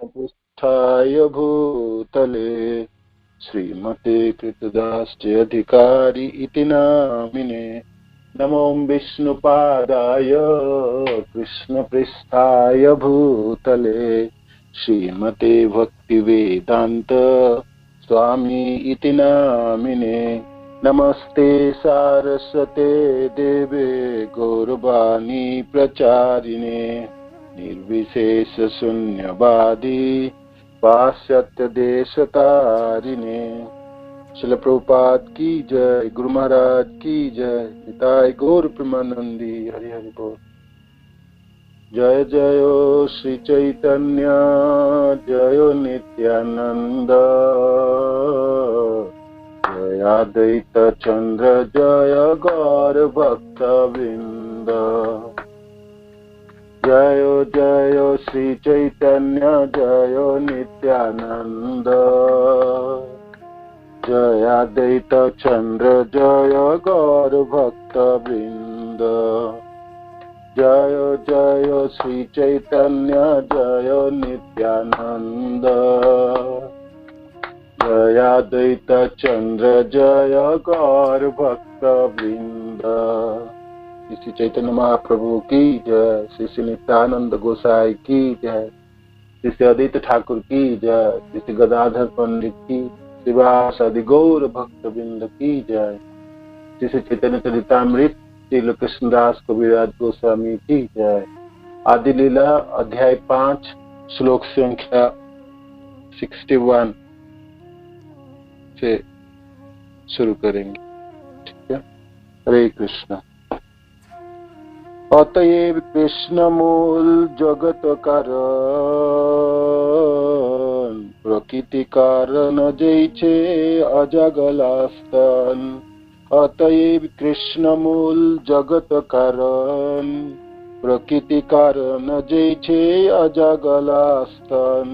पृष्ठाय भूतले श्रीमते कृतदाश्च इति नामिने। नमो विष्णुपादाय कृष्णपृष्ठाय भूतले श्रीमते भक्तिवेदान्त स्वामी इति नामिने। नमस्ते सारस्वते देवे गौरवाणी प्रचारिणे निर्विशेष शून्यवादी पाश्चात्य देशतारिणे। श्रील प्रभुपाद की जय, गुरु महाराज की जय, निताय गौर प्रेमानंदी। हरि हरि बोल। जय जय श्री चैतन्य जय नित्यानंद जय अद्वैत चंद्र जय गौर भक्त वृंद। जय जय श्री चैतन्य जय नित्यानंद जय अद्वैत चंद्र जय गौर भक्त वृंद। जय जय श्री चैतन्य जय नित्यानंद जय अद्वैत चंद्र जय गौर भक्त वृंद। श्री चैतन्य महाप्रभु की जय, श्री नित्यानंद गोसाई की जय, श्री अदित ठाकुर की जय, श्री गदाधर पंडित की, श्रीवास आदि गौर भक्त वृंद की जय, श्री चैतन्य चरितामृत श्री कृष्णदास कविराज गोस्वामी की जय। आदि लीला अध्याय 5 श्लोक संख्या 61 से शुरू करेंगे। ठीक है। हरे कृष्ण। अतएव कृष्ण मूल जगत कारण प्रकृति कारण जैसे अजगलास्तन। अतएव कृष्ण मूल जगत कारण प्रकृति कारण जैसे अजगलास्तन।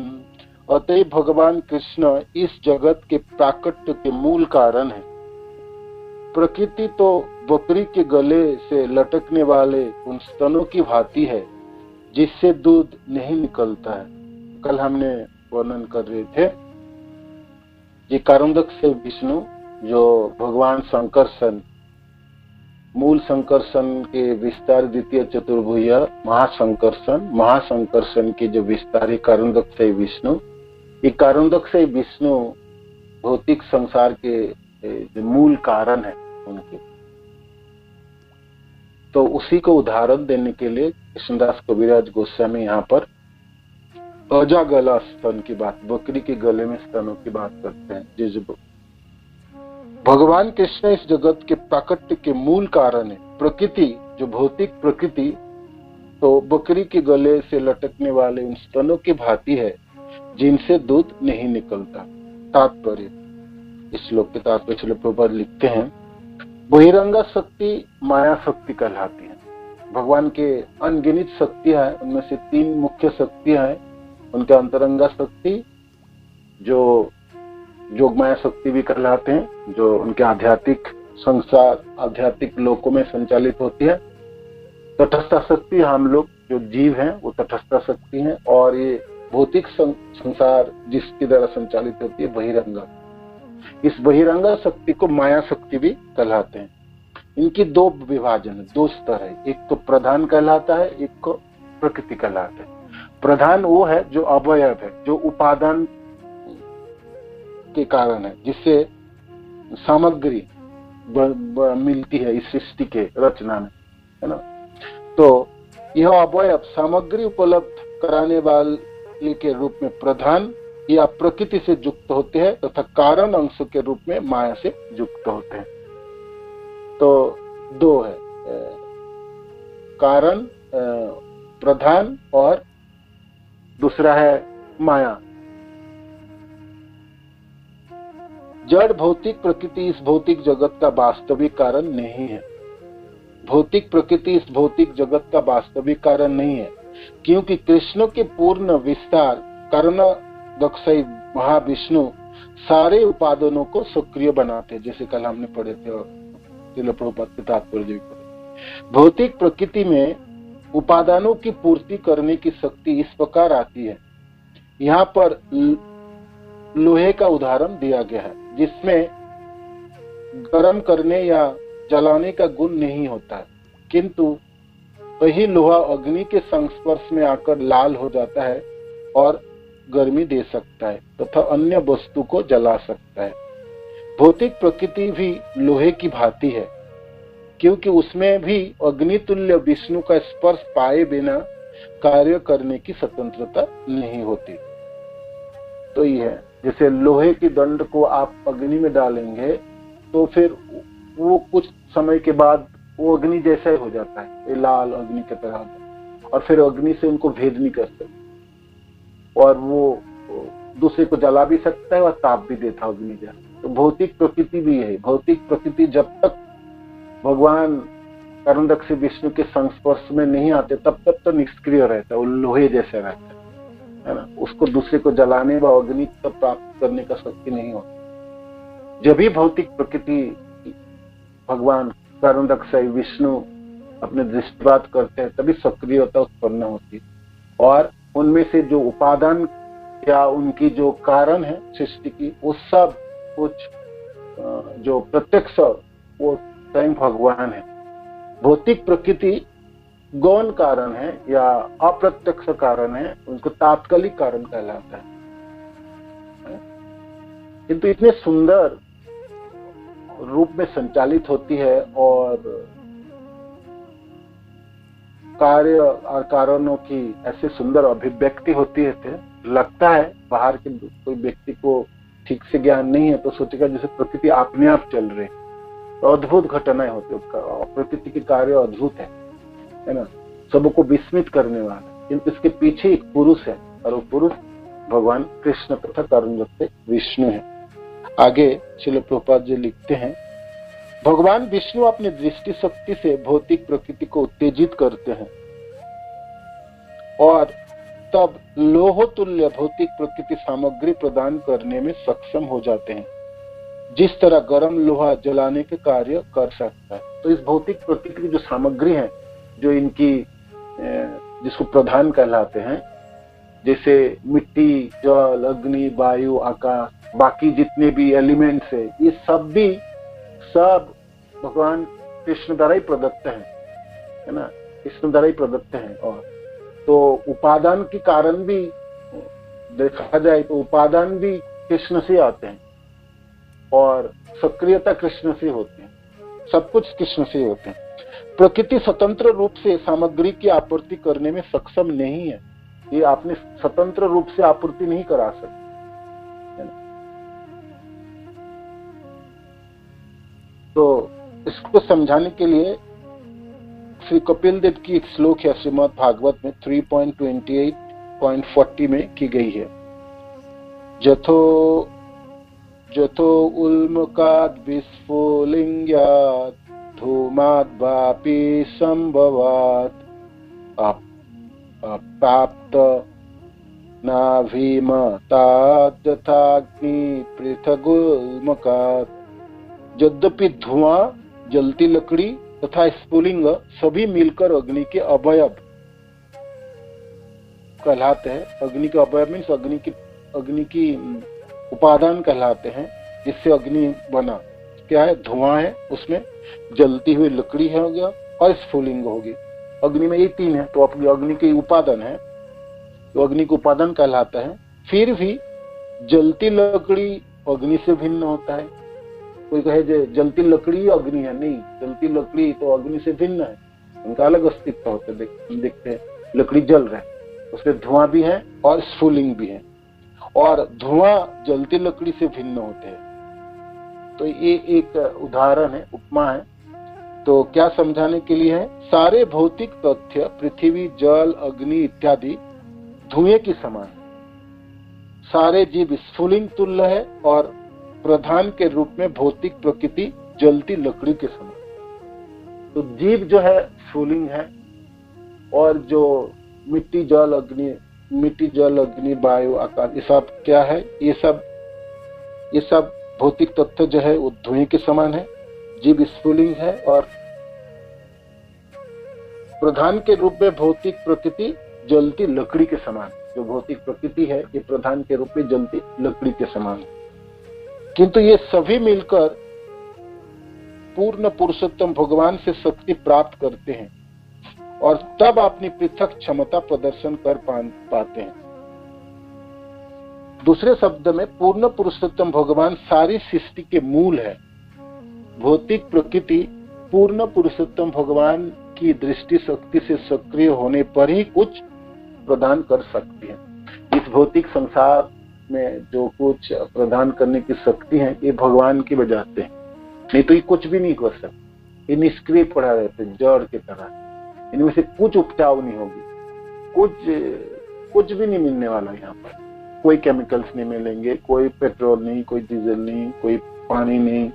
अतएव भगवान कृष्ण इस जगत के प्राकट्य के मूल कारण है। प्रकृति तो बकरी के गले से लटकने वाले उन स्तनों की भांति है जिससे दूध नहीं निकलता है। कल हमने वर्णन कर रहे थे ये कारुंडक से विष्णु जो भगवान संकर्षण मूल संकर्षण के विस्तार द्वितीय चतुर्भुज महासंकर्षण के जो विस्तार है कारुंडक से विष्णु। ये कारुंडक से विष्णु भौतिक संसार के जो मूल कारण है उनके, तो उसी को उदाहरण देने के लिए कृष्णदास कविराज गोस्वामी यहाँ पर अजागला स्तन की बात, बकरी के गले में स्तनों की बात करते हैं। जिस भगवान कृष्ण इस जगत के प्राकट्य के मूल कारण है। प्रकृति जो भौतिक प्रकृति तो बकरी के गले से लटकने वाले उन स्तनों की भांति है जिनसे दूध नहीं निकलता। तात्पर्य, इस श्लोक के तात्पर्य श्रील प्रभुपाद लिखते हैं बहिरंगा शक्ति माया शक्ति कहलाती है। भगवान के अनगिनत शक्तियां हैं, उनमें से 3 मुख्य शक्तियां हैं। उनके अंतरंगा शक्ति जो जोगमाया शक्ति भी कहलाते हैं, जो उनके आध्यात्मिक संसार आध्यात्मिक लोकों में संचालित होती है। तटस्थ शक्ति हम लोग जो जीव हैं वो तटस्थ शक्ति हैं, और ये भौतिक संसार जिसकी द्वारा संचालित होती है बहिरंगा। इस बहिरंगा शक्ति को माया शक्ति भी कहलाते हैं। इनकी 2 विभाजन है, 2 स्तर है। एक तो प्रधान कहलाता है, एक को प्रकृति कहलाता है। प्रधान वो है जो अवयव है, जो उपादान के कारण है, जिससे सामग्री मिलती है इस सृष्टि के रचना में, है ना। तो यह अवयव सामग्री उपलब्ध कराने वाले के रूप में प्रधान या प्रकृति से युक्त होते हैं तथा कारण अंश के रूप में माया से युक्त होते हैं। तो 2 है, कारण प्रधान और दूसरा है माया। जड़ भौतिक प्रकृति इस भौतिक जगत का वास्तविक कारण नहीं है। भौतिक प्रकृति इस भौतिक जगत का वास्तविक कारण नहीं है, क्योंकि कृष्ण के पूर्ण विस्तार कारण दक्षय महाविष्णु सारे उपादानों को सक्रिय बनाते, जैसे कल हमने पढ़े थे और श्रील प्रभुपाद के तात्पर्य भी पढ़े। भौतिक प्रकृति में उपादानों की पूर्ति करने की शक्ति इस प्रकार आती है यहाँ पर लोहे का उदाहरण दिया गया है, जिसमें गर्म करने या जलाने का गुण नहीं होता है, किंतु वही लोहा अग्नि के संस्पर्श में आकर लाल हो जाता है और गर्मी दे सकता है तथा अन्य वस्तु को जला सकता है। भौतिक प्रकृति भी लोहे की भांति है, क्योंकि उसमें भी अग्नितुल्य विष्णु का स्पर्श पाए बिना कार्य करने की स्वतंत्रता नहीं होती। तो ये है, जैसे लोहे की दंड को आप अग्नि में डालेंगे तो फिर वो कुछ समय के बाद वो अग्नि जैसा ही हो जाता है, ये लाल अग्नि की तरह, और फिर अग्नि से उनको भेद नहीं कर सकते, और वो दूसरे को जला भी सकता है और ताप भी देता है अग्नि जैसा। तो भौतिक प्रकृति भी है। भौतिक प्रकृति जब तक भगवान कर्णदक्ष विष्णु के संस्पर्श में नहीं आते तब तक तो निष्क्रिय रहता है, वो लोहे जैसे रहता है ना। उसको दूसरे को जलाने व अग्नि तक प्राप्त करने का शक्ति नहीं होती। जब भी भौतिक प्रकृति भगवान कर्णदक्ष विष्णु अपने दृष्टिपात करते हैं तभी सक्रियता उत्पन्न होती है, और उनमें से जो उपादान या उनकी जो कारण है सृष्टि की, वो सब कुछ जो प्रत्यक्ष वो स्वयं भगवान है। भौतिक प्रकृति गौण कारण है या अप्रत्यक्ष कारण है, उनको तात्कालिक कारण कहलाता है, किंतु इतने सुंदर रूप में संचालित होती है और कार्य और कारणों की ऐसे सुंदर अभिव्यक्ति होती है। लगता है बाहर के कोई व्यक्ति को ठीक से ज्ञान नहीं है तो सोचेगा जैसे प्रकृति अपने आप चल रही, तो अद्भुत घटनाएं होती है। प्रकृति के कार्य अद्भुत है ना, सबको विस्मित करने वाला, किंतु इसके पीछे एक पुरुष है और वो पुरुष भगवान कृष्ण तथा कर्णदक्ष विष्णु है। आगे श्रील प्रभुपाद जी लिखते हैं, भगवान विष्णु अपनी दृष्टि शक्ति से भौतिक प्रकृति को उत्तेजित करते हैं और तब लोह तुल्य भौतिक प्रकृति सामग्री प्रदान करने में सक्षम हो जाते हैं, जिस तरह गर्म लोहा जलाने के कार्य कर सकता है। तो इस भौतिक प्रकृति की जो सामग्री है, जो इनकी जिसको प्रधान कहलाते हैं, जैसे मिट्टी, जल, अग्नि, वायु, आकाश, बाकी जितने भी एलिमेंट्स है, ये सब भगवान कृष्ण द्वारा ही प्रदत्त है ना, कृष्ण द्वारा ही प्रदत्त है। और तो उपादान के कारण भी देखा जाए तो उपादान भी कृष्ण से आते हैं और सक्रियता कृष्ण से होती है, सब कुछ कृष्ण से होते हैं। प्रकृति स्वतंत्र रूप से सामग्री की आपूर्ति करने में सक्षम नहीं है, ये आपने स्वतंत्र रूप से आपूर्ति नहीं करा सकते। तो इसको समझाने के लिए श्री कपिल देव की एक श्लोक है श्रीमद् भागवत में 3.28.40 में की गई है। जथो उल्मकाद विस्फुलिंगात धूमाद वापि संभवात प्राप्त नाभिमतात् तथाग्नि पृथगुल्मकात्। यद्यपि धुआं, जलती लकड़ी तथा स्फुलिंग सभी मिलकर अग्नि के अवयव कहलाते हैं। अग्नि के अवयव मीन्स अग्नि की उपादान कहलाते हैं, जिससे अग्नि बना। क्या है? धुआं है, उसमें जलती हुई लकड़ी है हो गया और स्फुलिंग होगी। अग्नि में ये तीन है, तो अपनी अग्नि के उपादान है, तो अग्नि को उपादान कहलाता है। फिर भी जलती लकड़ी अग्नि से भिन्न होता है। कोई कहे जलती लकड़ी अग्नि है, नहीं, जलती लकड़ी तो अग्नि से भिन्न है, उनका अलग अस्तित्व होता है। देखते हैं लकड़ी जल रहा है, उसमें धुआं भी है और स्फुलिंग भी है, और धुआं जलती लकड़ी से भिन्न होते हैं। तो ये एक उदाहरण है, उपमा है। तो क्या समझाने के लिए है? सारे भौतिक तथ्य पृथ्वी, जल, अग्नि इत्यादि धुएं के समान। सारे जीव स्फुलिंग तुल्य है और प्रधान के रूप में भौतिक प्रकृति जलती लकड़ी के समान। तो जीव जो है स्फुलिंग है, और जो मिट्टी, जल, अग्नि, वायु, आकाश, ये सब क्या है? ये सब भौतिक तत्व जो है वो धुएं के समान है। जीव स्फुलिंग है और प्रधान के रूप में भौतिक प्रकृति जलती लकड़ी के समान। जो भौतिक प्रकृति है, ये प्रधान के रूप में जलती लकड़ी के समान है। किंतु ये सभी मिलकर पूर्ण पुरुषोत्तम भगवान से शक्ति प्राप्त करते हैं और तब अपनी पृथक क्षमता प्रदर्शन कर पाते हैं। दूसरे शब्द में पूर्ण पुरुषोत्तम भगवान सारी सृष्टि के मूल है। भौतिक प्रकृति पूर्ण पुरुषोत्तम भगवान की दृष्टि शक्ति से सक्रिय होने पर ही कुछ प्रदान कर सकती है। इस भौतिक संसार में जो कुछ प्रदान करने की शक्ति है, ये भगवान की वजह से है, नहीं तो ये कुछ भी नहीं कर सकते। ये निष्क्रिय पड़ा रहते, जड़ की तरह। इनमें से कुछ उपजाऊ नहीं होगी, कुछ भी नहीं मिलने वाला। यहाँ पर कोई केमिकल्स नहीं मिलेंगे, कोई पेट्रोल नहीं, कोई डीजल नहीं, कोई पानी नहीं,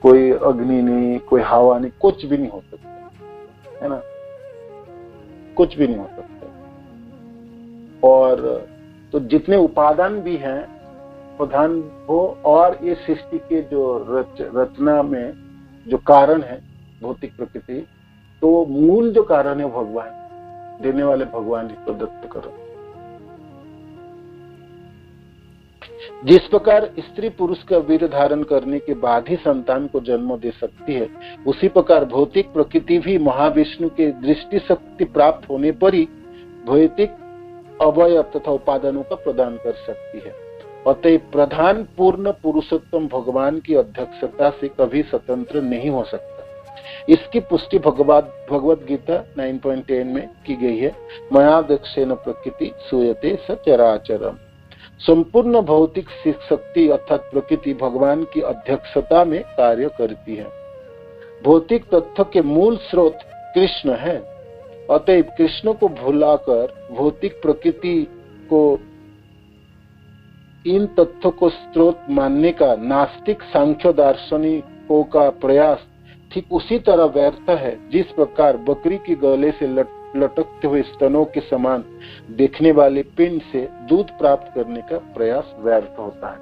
कोई अग्नि नहीं, कोई हवा नहीं, कुछ भी नहीं हो सकता, है ना, कुछ भी नहीं हो सकता। और तो जितने उपादान भी हैं प्रधान हो, और ये सृष्टि के जो रचना में जो कारण है भौतिक प्रकृति, तो मूल जो कारण है भगवान, देने वाले भगवान ही प्रदत्त करो। जिस प्रकार स्त्री पुरुष का वीर्य धारण करने के बाद ही संतान को जन्म दे सकती है, उसी प्रकार भौतिक प्रकृति भी महाविष्णु के दृष्टि शक्ति प्राप्त होने पर ही भौतिक अवयव तथा उपादानों का प्रदान कर सकती है। अतः प्रधान पूर्ण पुरुषोत्तम भगवान की अध्यक्षता से कभी स्वतंत्र नहीं हो सकता। इसकी पुष्टि भगवद गीता 9.10 में की गई है। मया दक्षेण प्रकृति सूयते सचराचरम। संपूर्ण भौतिक शक्ति अर्थात प्रकृति भगवान की अध्यक्षता में कार्य करती है। भौतिक तत्व के मूल स्रोत कृष्ण है। अतएव कृष्ण को भुलाकर भौतिक प्रकृति को, इन तत्वों को स्रोत मानने का नास्तिक सांख्य दार्शनिकों का प्रयास ठीक उसी तरह व्यर्थ है जिस प्रकार बकरी के गले से लटकते हुए स्तनों के समान देखने वाले पिंड से दूध प्राप्त करने का प्रयास व्यर्थ होता है।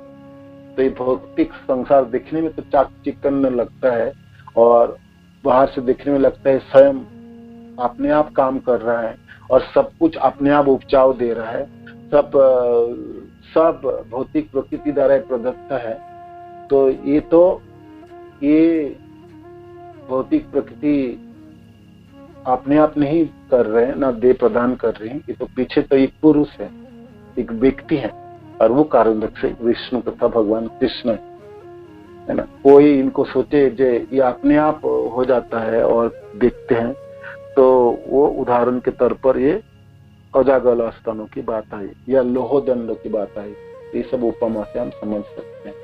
तो ये भौतिक संसार देखने में तो चाक चिकन लगता है और बाहर से देखने में लगता है स्वयं अपने आप काम कर रहा है और सब कुछ अपने आप उपजाऊ दे रहा है, सब भौतिक प्रकृति द्वारा प्रदत्त है। तो ये भौतिक प्रकृति अपने आप नहीं कर रहे हैं, ना दे प्रदान कर रहे हैं। ये तो पीछे तो एक पुरुष है, एक व्यक्ति है, और वो कारण से विष्णु तथा भगवान कृष्ण है ना। कोई इनको सोचे जो ये अपने आप हो जाता है और देखते हैं, तो वो उदाहरण के तौर पर ये अजागल स्तनों की बात आई या लोहोदंड की बात आई। ये सब उपमा से हम समझ सकते हैं।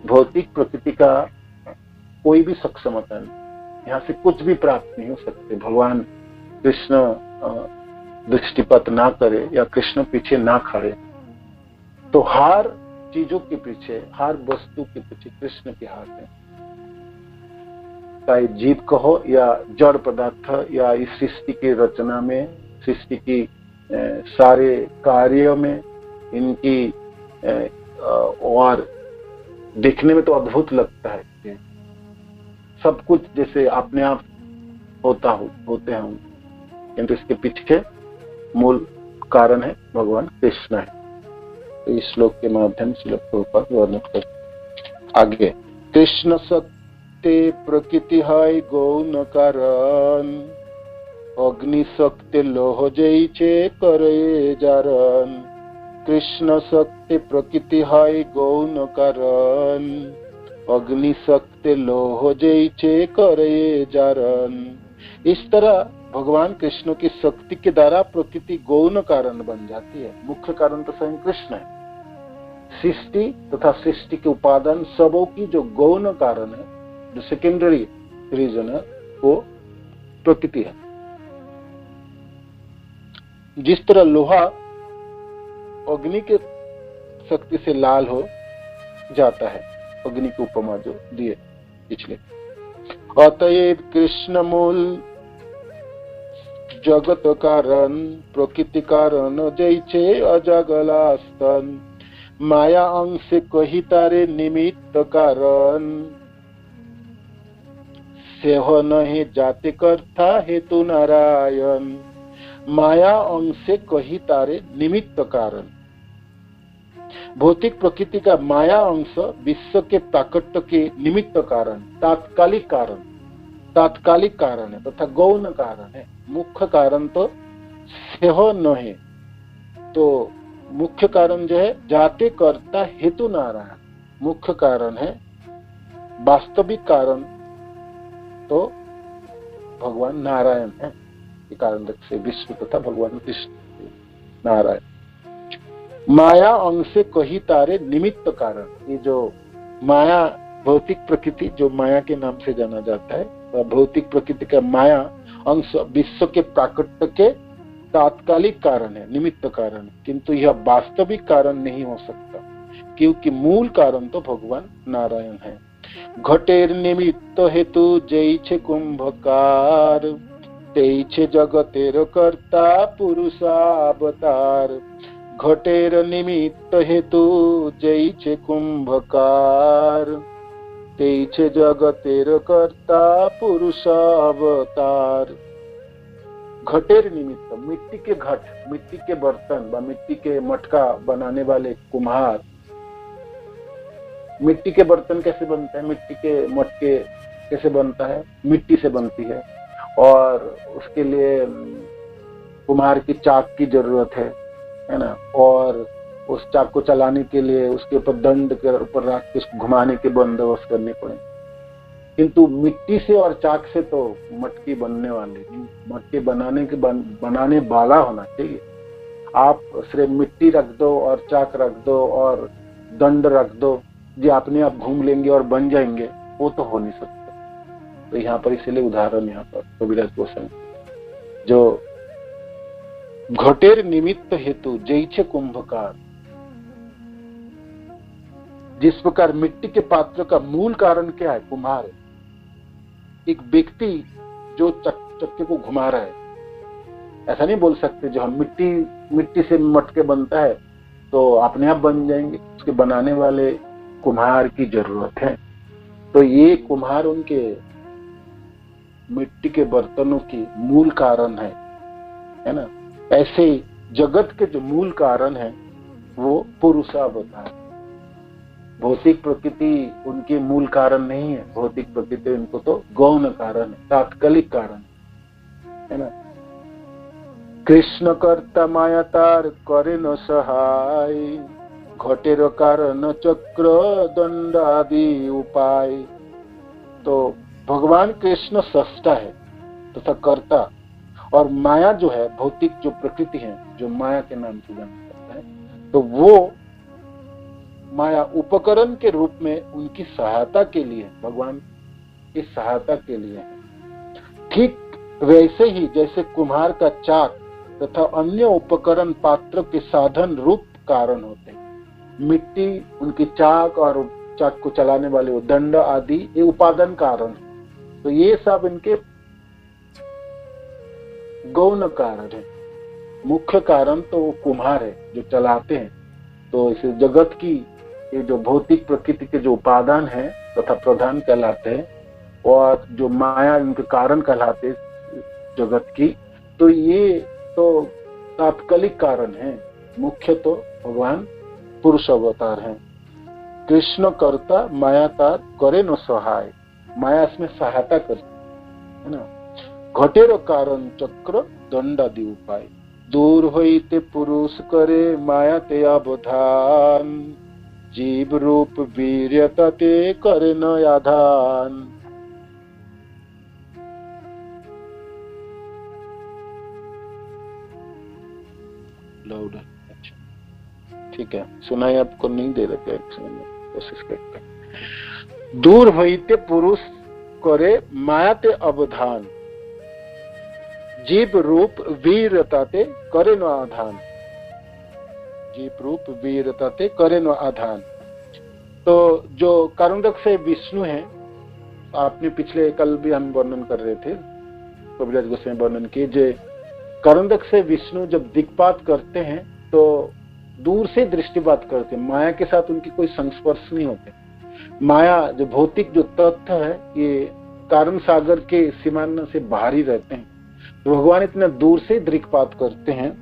भौतिक प्रकृति का कोई भी सक्षमता नहीं, यहाँ से कुछ भी प्राप्त नहीं हो सकते। भगवान कृष्ण दृष्टिपात ना करे या कृष्ण पीछे ना खड़े, तो हर चीजों के पीछे, हर वस्तु के पीछे कृष्ण के हाथ है। चाहे जीव कहो या जड़ पदार्थ या इस सृष्टि की रचना में, सृष्टि की सारे कार्यों में, इनकी और देखने में तो अद्भुत लगता है। सब कुछ जैसे अपने आप होते हैं, किंतु इसके पीछे मूल कारण है भगवान कृष्ण है। तो इस श्लोक के माध्यम से प्रभुपाद वर्णन करते आगे। कृष्ण सत्य प्रकृति है गौण कारण, अग्नि शक्ति लोह जैचे करे जारन। कृष्ण सत्य प्रकृति है गौण कारण, अग्नि शक्ति लोह जैचे करे जारन। इस तरह भगवान कृष्ण की शक्ति के द्वारा प्रकृति गौण कारण बन जाती है। मुख्य कारण तो स्वयं कृष्ण है। सृष्टि तथा सृष्टि के उपादान सबों की जो गौण कारण है, जो सेकेंडरी रीजन है, वो प्रकृति है। जिस तरह लोहा अग्नि के शक्ति से लाल हो जाता है, अग्नि की उपमा जो दिए पिछले। अतएव कृष्ण मूल जगत कारण प्रकृति कारण जैसे अजागला स्तन, माया अंश कही तारे निमित्त कारण, सेह नहीं जाति कर्ता हेतु नारायण। माया अंश से कही तारे निमित्त कारण। भौतिक प्रकृति का माया अंश विश्व के प्राकट्य के निमित्त कारण, तात्कालिक कारण है तथा गौण कारण है। मुख्य कारण तो सेहो न है। तो मुख्य कारण जो है जाते कर्ता हेतु नारायण मुख्य कारण है। वास्तविक कारण तो भगवान नारायण है। ये कारण से विश्व तथा भगवान कृष्ण नारायण। माया अंश से कही तारे निमित्त कारण। ये जो माया भौतिक प्रकृति जो माया के नाम से जाना जाता है, भौतिक प्रकृति का माया अंश विश्व के प्राकट्य के तात्कालिक कारण है, निमित्त कारण, किंतु यह वास्तविक कारण नहीं हो सकता क्योंकि मूल कारण तो भगवान नारायण है। घटेर निमित्त हेतु जैछे कुंभकार, तेइछे जगतेर कर्ता पुरुषावतार। घटेर निमित्त हेतु जैछे कुंभकार, तेइछे जगतेर कर्ता पुरुषावतार। घटेर निमित्त मिट्टी के घट, मिट्टी के बर्तन व मिट्टी के मटका बनाने वाले कुम्हार। मिट्टी के बर्तन कैसे बनते हैं, मिट्टी के मटके कैसे बनता है, मिट्टी से बनती है और उसके लिए कुम्हार की चाक की जरूरत है ना। और उस चाक को चलाने के लिए उसके ऊपर दंड के ऊपर रख के उसको घुमाने के बंदोबस्त करने पड़े। किंतु मिट्टी से और चाक से तो मटकी बनने वाले, मटके बनाने वाला होना चाहिए। आप सिर्फ मिट्टी रख दो और चाक रख दो और दंड रख दो, जो अपने आप घूम लेंगे और बन जाएंगे, वो तो हो नहीं सकता। तो यहाँ पर इसलिए उदाहरण यहाँ पर कबीरदास गोस्वामी जो घटेर निमित्त हेतु जैछे कुंभकार, जिस प्रकार मिट्टी के पात्र का मूल कारण क्या है, कुम्हार है। एक व्यक्ति जो चक्के को घुमा रहा है, ऐसा नहीं बोल सकते जो हम मिट्टी से मटके बनता है तो अपने आप बन जाएंगे, उसके बनाने वाले कुम्हार की जरूरत है। तो ये कुम्हार उनके मिट्टी के बर्तनों की मूल कारण है ना। ऐसे जगत के जो मूल कारण है वो पुरुषावतार। भौतिक प्रकृति उनके मूल कारण नहीं है, भौतिक प्रकृति उनको तो गौण कारण है, तात्कालिक कारण है ना। कृष्ण कर्ता मायातार करे न सहाय, घटेर कारण चक्र दंड आदि उपाय। तो भगवान कृष्ण सृष्टा है तथा कर्ता, और माया जो है भौतिक जो प्रकृति है जो माया के नाम से जाना जाता है, तो वो माया उपकरण के रूप में उनकी सहायता के लिए, भगवान की सहायता के लिए है। ठीक वैसे ही जैसे कुम्हार का चाक तथा अन्य उपकरण पात्र के साधन रूप कारण होते हैं, मिट्टी उनकी चाक और चाक को चलाने वाले वो दंड आदि ये उपादान कारण। तो ये सब इनके गौण कारण है। मुख्य कारण तो वो कुम्हार है जो चलाते हैं। तो इस जगत की ये जो भौतिक प्रकृति के जो उपादान है तथा प्रधान कहलाते हैं, और जो माया इनके कारण कहलाते जगत की, तो ये तो तात्कालिक कारण है। मुख्य तो भगवान पुरुष अवतार है। कृष्ण कर्ता मायातार करे न सहाय, माया इसमें सहायता करती है ना। घटेर कारण चक्र दंडादि उपाय, दूर होइते पुरुष करे माया ते अवधान। जीव रूप वीर्यता ते करे न आधान। लाउड, अच्छा ठीक है, सुनाई आपको नहीं दे रखे, कोशिश करते हैं। दूर होइते पुरुष करे माया ते अवधान, जीव रूप वीरता ते करे न आधान। जीव रूप वीरता ते करे न आधान। तो जो कारुण्यक से विष्णु है, आपने पिछले कल भी हम वर्णन कर रहे थे, कबीरदास गोस्वामी वर्णन किए, जो कारुण्यक से विष्णु जब दिक्पात करते हैं तो दूर से दृष्टिपात करते हैं, माया के साथ उनकी कोई संस्पर्श नहीं होते। माया जो भौतिक जो तत्व है ये कारण सागर के सीमाना से बाहर ही रहते हैं, तो भगवान इतना दूर से दृक्पात करते हैं।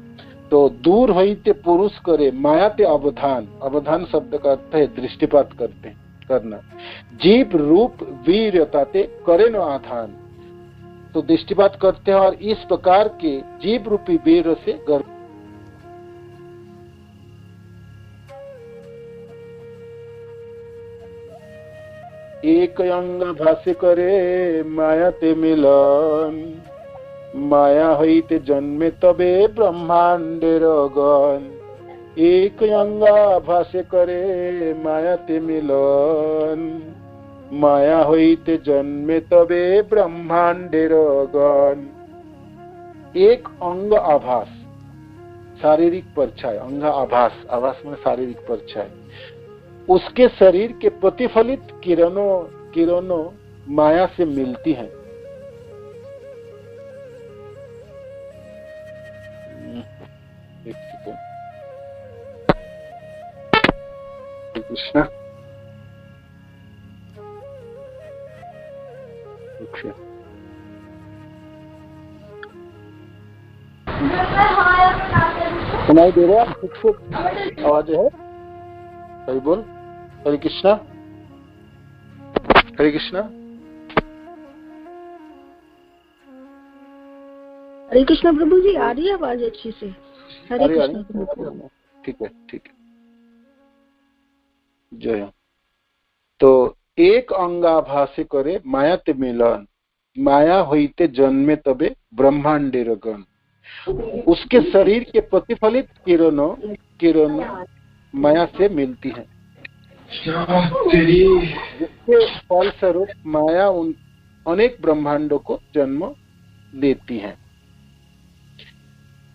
तो दूर होते पुरुष करे माया ते अवधान, अवधान शब्द का अर्थ है दृष्टिपात करते हैं, करना। जीव रूप वीर्यता ते करे न आधान, तो दृष्टिपात करते हैं और इस प्रकार के जीव रूपी वीर से गर्भ एक अंग भाष्य करे माया ते मिलन, माया हईते जन्मे तबे ब्रह्मांडेर गण। एक अंगा भाष्य करे माया ते मिलन, माया हईते जन्मे तबे ब्रह्मांडेर गण। एक अंग आभास, शारीरिक परछाई, अंग आभास, आभास में शारीरिक परछाई, उसके शरीर के प्रतिफलित किरणों माया से मिलती हैं। कृष्णा सुनाई दे रहा है? आवाज है? हरि बोल, हरे कृष्णा, हरे कृष्णा, हरे कृष्णा प्रभु जी। आ रही है आवाज अच्छी से? हरे कृष्णा प्रभु। ठीक है, ठीक है, जय। तो एक अंगाभासे करे माया ते मिलन, माया होइते जन्मे तबे ब्रह्मांडेर गण। उसके शरीर के प्रतिफलित किरणों माया से मिलती है, जिसके फलस्वरूप माया उन अनेक ब्रह्मांडों को जन्म देती है।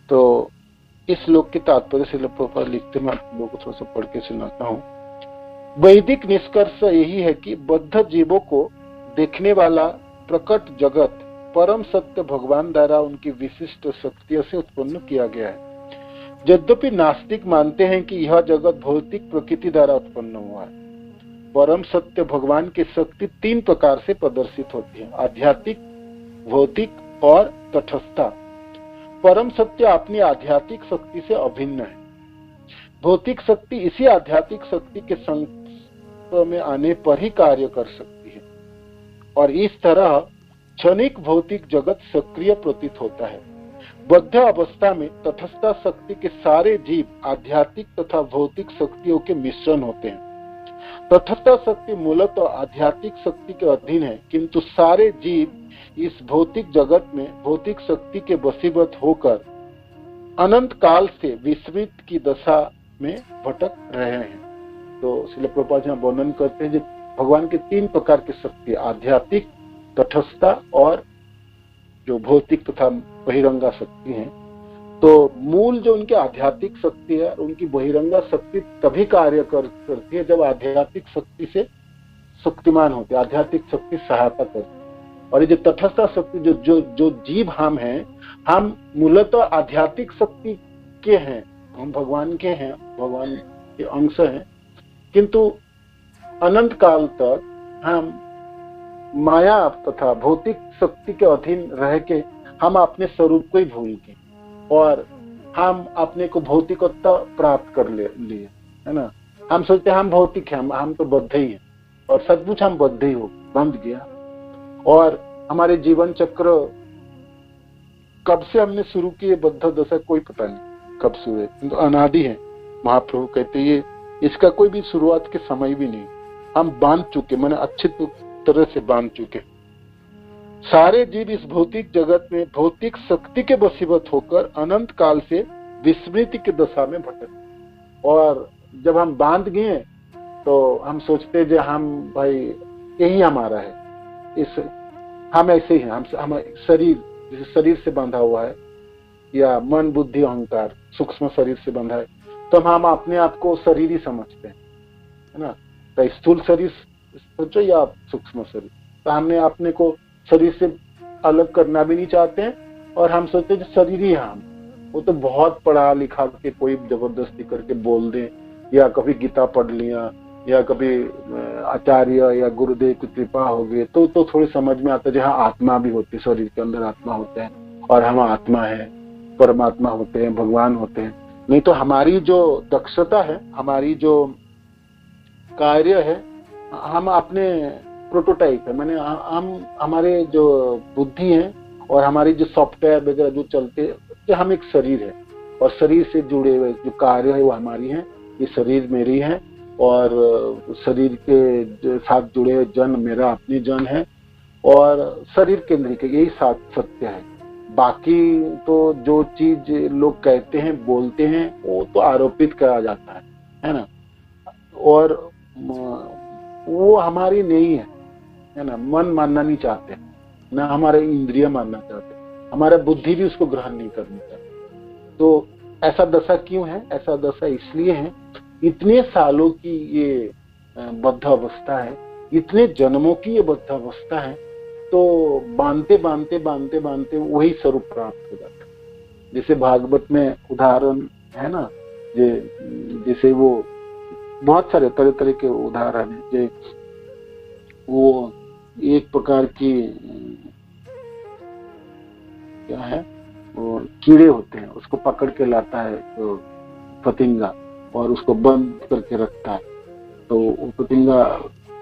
तो इस श्लोक के तात्पर्य से प्रभुपाद लिखते, मैं आप लोगों को थोड़ा सा पढ़ के सुनाता हूँ। वैदिक निष्कर्ष यही है कि बद्ध जीवों को देखने वाला प्रकट जगत परम सत्य भगवान द्वारा उनकी विशिष्ट शक्तियों से उत्पन्न किया गया है। यद्यपि नास्तिक मानते हैं कि यह जगत भौतिक प्रकृति द्वारा उत्पन्न हुआ है। परम सत्य भगवान की शक्ति तीन प्रकार से प्रदर्शित होती है, आध्यात्मिक, भौतिक और तटस्था। परम सत्य अपनी आध्यात्मिक शक्ति से अभिन्न है। भौतिक शक्ति इसी आध्यात्मिक शक्ति के संपर्क में आने पर ही कार्य कर सकती है और इस तरह क्षणिक भौतिक जगत सक्रिय प्रतीत होता है। बद्ध अवस्था में तटस्था शक्ति के सारे जीव आध्यात्मिक तथा भौतिक शक्तियों के मिश्रण होते हैं। तटस्था शक्ति मूलतः आध्यात्मिक शक्ति के अधीन है, किंतु सारे जीव इस भौतिक जगत में भौतिक शक्ति के वशीभूत होकर अनंत काल से विस्मृत की दशा में भटक रहे हैं। तो श्रील प्रभुपाद जी वर्णन करते हैं भगवान के तीन प्रकार की शक्ति, आध्यात्मिक, तटस्था और जो भौतिक तथा बहिरंगा शक्ति है। तो मूल जो उनकी आध्यात्मिक शक्ति है, उनकी बहिरंगा शक्ति तभी कार्य करती है जब आध्यात्मिक शक्ति से शक्तिमान होती है, आध्यात्मिक शक्ति सहायता करती है। और ये जो तटस्था शक्ति जो जीव हम हैं, हम मूलतः आध्यात्मिक शक्ति के हैं, हम भगवान के हैं, भगवान के अंश हैं, किंतु अनंत काल तक हम माया तथा भौतिक शक्ति के अधीन रह के हम अपने स्वरूप को ही भूल गए और हम अपने को भौतिकता प्राप्त कर लिए, है ना। हम सोचते हैं हम भौतिक हैं, हम तो बद्ध ही हैं, और सचमुच हम बद्ध ही हो, बंध गया। और हमारे जीवन चक्र कब से हमने शुरू किए बद्ध दशा कोई पता नहीं कब से हुए, तो अनादि है। महाप्रभु कहते ये इसका कोई भी शुरुआत के समय भी नहीं, हम बांध चुके, मैंने अच्छी तरह से बांध चुके। सारे जीव इस भौतिक जगत में भौतिक शक्ति के वशीभूत होकर अनंत काल से विस्मृति की दशा में भटक। और जब हम बांध गए तो हम सोचते जो हम भाई यही हमारा है, इस हम ऐसे ही हैं, हम शरीर जैसे शरीर से बंधा हुआ है, या मन बुद्धि अहंकार सूक्ष्म शरीर से बंधा है, तो हम अपने आप को शरीर ही समझते हैं, है ना। तो स्थूल शरीर सोचो या सूक्ष्म शरीर, तो हमने अपने को शरीर से अलग करना भी नहीं चाहते हैं और हम सोचते हैं शरीर ही हम। वो तो बहुत पढ़ा लिखा के कोई जबरदस्ती करके बोल दे, या कभी गीता पढ़ लिया, या कभी आचार्य या गुरुदेव की कृपा हो गई तो थोड़ी समझ में आता है जहाँ आत्मा भी होती है, शरीर के अंदर आत्मा होता है और हम आत्मा है, परमात्मा होते हैं, भगवान होते हैं। नहीं तो हमारी जो दक्षता है, हमारी जो कार्य है, हम अपने प्रोटोटाइप है, माने हम हमारे जो बुद्धि है और हमारी जो सॉफ्टवेयर वगैरह जो चलते हैं, हम एक शरीर है और शरीर से जुड़े हुए जो कार्य है वो हमारी है। ये शरीर मेरी है और शरीर के साथ जुड़े हुए जन मेरा अपनी जन है और शरीर केंद्रिक है, यही सत्य है। बाकी तो जो चीज लोग कहते हैं बोलते हैं वो तो आरोपित करा जाता है ना, और वो हमारी नहीं है ना। मन मानना नहीं चाहते, ना हमारे इंद्रिय मानना चाहते, हमारा बुद्धि भी उसको ग्रहण नहीं करनी चाहती। तो ऐसा दशा क्यों है? ऐसा दशा इसलिए है, इतने सालों की ये बद्ध अवस्था है, इतने जन्मों की ये बद्ध अवस्था है, तो बांधते बांधते बांधते बांधते वही स्वरूप प्राप्त हो जाता है। जैसे भागवत में उदाहरण है ना, जैसे वो बहुत सारे तरह तरह के उदाहरण है। जो वो एक प्रकार की क्या है, वो कीड़े होते हैं, उसको पकड़ के लाता है तो पतिंगा और उसको बंद करके रखता है। तो वो पतिंगा,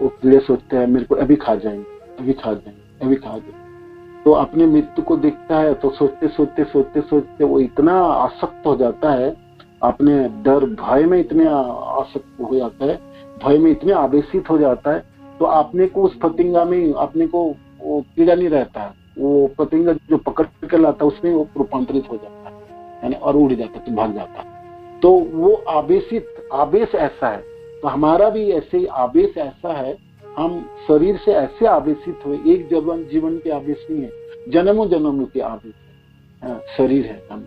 वो कीड़े सोचते हैं मेरे को अभी खा जाएंगे, अभी खा जाएंगे, अभी खा जाएंगे। तो अपने मृत्यु को देखता है तो सोचते सोचते सोचते सोचते वो इतना आसक्त हो जाता है, अपने डर भय में इतने आसक्त हो जाता है, भय में इतने आवेशित हो जाता है, तो आपने को उस पतिंगा में अपने को वो कीड़ा नहीं रहता है, वो पतिंगा जो पकड़ के लाता है उसमें वो रूपांतरित हो जाता है, यानी और उड़ जाता है, तो भाग जाता है। तो वो आवेश ऐसा है। तो हमारा भी ऐसे ही आवेश ऐसा है, हम शरीर से ऐसे आवेशित हुए, एक जीवन के आवेश नहीं है, जन्मों जन्मों के आवेश है। शरीर है, हम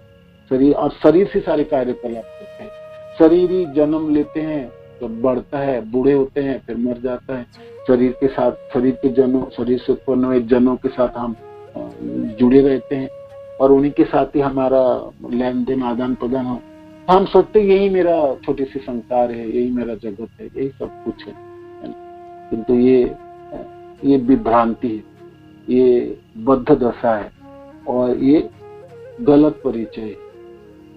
शरीर, और शरीर से सारे कार्यकलाप करते हैं। शरीर ही जन्म लेते हैं तो बढ़ता है, बूढ़े होते हैं, फिर मर जाता है। शरीर के साथ, शरीर के जनों, शरीर से उत्पन्न हुए जनों के साथ हम जुड़े रहते हैं और उन्हीं के साथ ही हमारा लेन देन आदान प्रदान हो। हम सोचते यही मेरा छोटी सी संसार है, यही मेरा जगत है, यही सब कुछ है। किंतु ये विभ्रांति है, ये बद्ध दशा है और ये गलत परिचय है।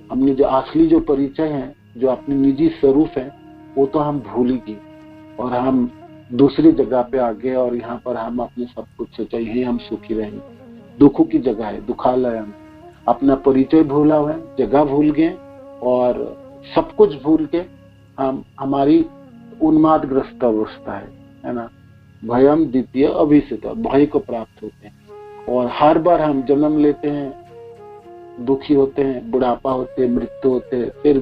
हमने जो असली जो परिचय है, जो अपनी निजी स्वरूप है, वो तो हम भूल ही गए और हम दूसरी जगह पे आ गए और यहाँ पर हम अपने सब कुछ सोचा यही हम सुखी रहेंगे। दुखों की जगह है, दुखालय। हम अपना परिचय भूला हुआ है, जगह भूल गए और सब कुछ भूल के हम, हमारी उन्मादग्रस्त अवस्था है ना। भयम द्वितीय अभिषेक, भय को प्राप्त होते हैं और हर बार हम जन्म लेते हैं, दुखी होते हैं, बुढ़ापा होते हैं, मृत्यु होते हैं, फिर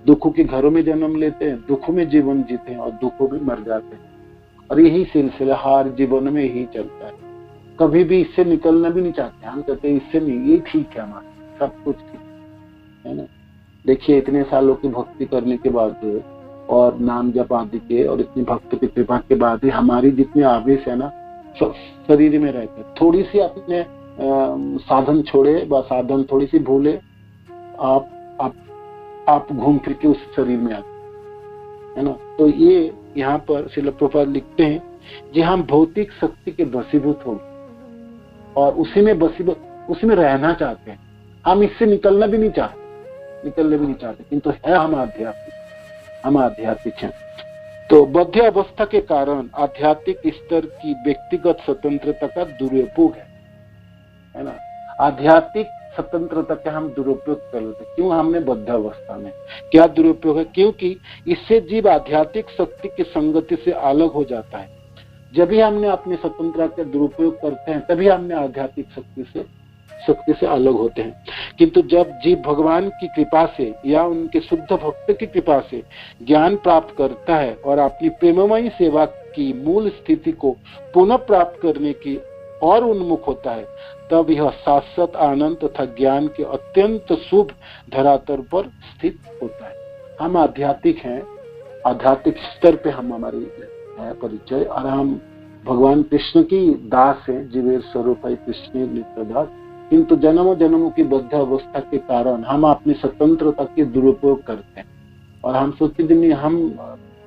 दुखों के घरों में जन्म लेते हैं, दुखों में जीवन जीते हैं और दुखों में मर जाते हैं। और यही सिलसिला हर जीवन में यही चलता है। कभी भी इससे निकलना भी नहीं चाहते, हम कहते हैं इससे नहीं, ये ठीक है, हमारा सब कुछ ठीक है ना। देखिए इतने सालों की भक्ति करने के बाद और नाम जप आदि के और इतनी भक्त की कृपा के बाद ही हमारी जितनी आवेश है ना, शरीर में रहते हैं। थोड़ी सी अपने साधन छोड़े व साधन थोड़ी सी भूले, आप घूम फिर के उस शरीर में आते है ना। तो ये यहाँ पर श्रील प्रभुपाद लिखते हैं कि हम भौतिक शक्ति के वशीभूत हो और उसी में रहना चाहते हैं। हम इससे निकलने भी नहीं चाहते, किंतु है हम आध्यात्मिक हैं। तो बद्ध अवस्था के कारण आध्यात्मिक स्तर की व्यक्तिगत स्वतंत्रता का दुरुपयोग है ना। आध्यात्मिक स्वतंत्रता का हम दुरुपयोग कर लेते। क्यों? हमने बद्ध अवस्था में क्या दुरुपयोग है? क्योंकि इससे जीव आध्यात्मिक शक्ति की संगति से अलग हो जाता है। जब भी हमने अपनी स्वतंत्रता का दुरुपयोग करते हैं, तभी हमने आध्यात्मिक शक्ति से अलग होते हैं। किंतु जब जीव भगवान की कृपा से या उनके शुद्ध भक्त की कृपा से ज्ञान प्राप्त करता है और अपनी प्रेममयी सेवा की मूल स्थिति को पुनः प्राप्त करने की और उन्मुख होता है, तब यह शाश्वत आनंद तथा ज्ञान के अत्यंत शुभ धरातल पर स्थित होता है। हम आध्यात्मिक हैं, आध्यात्मिक स्तर पे हम हमारी है परिचय, और हम भगवान कृष्ण की दास है, जीवेर स्वरूप है कृष्ण नित्य दास। किंतु जन्मों जन्मों की बद्ध अवस्था के कारण हम अपनी स्वतंत्रता के दुरुपयोग करते हैं और हम सोचते दिन हम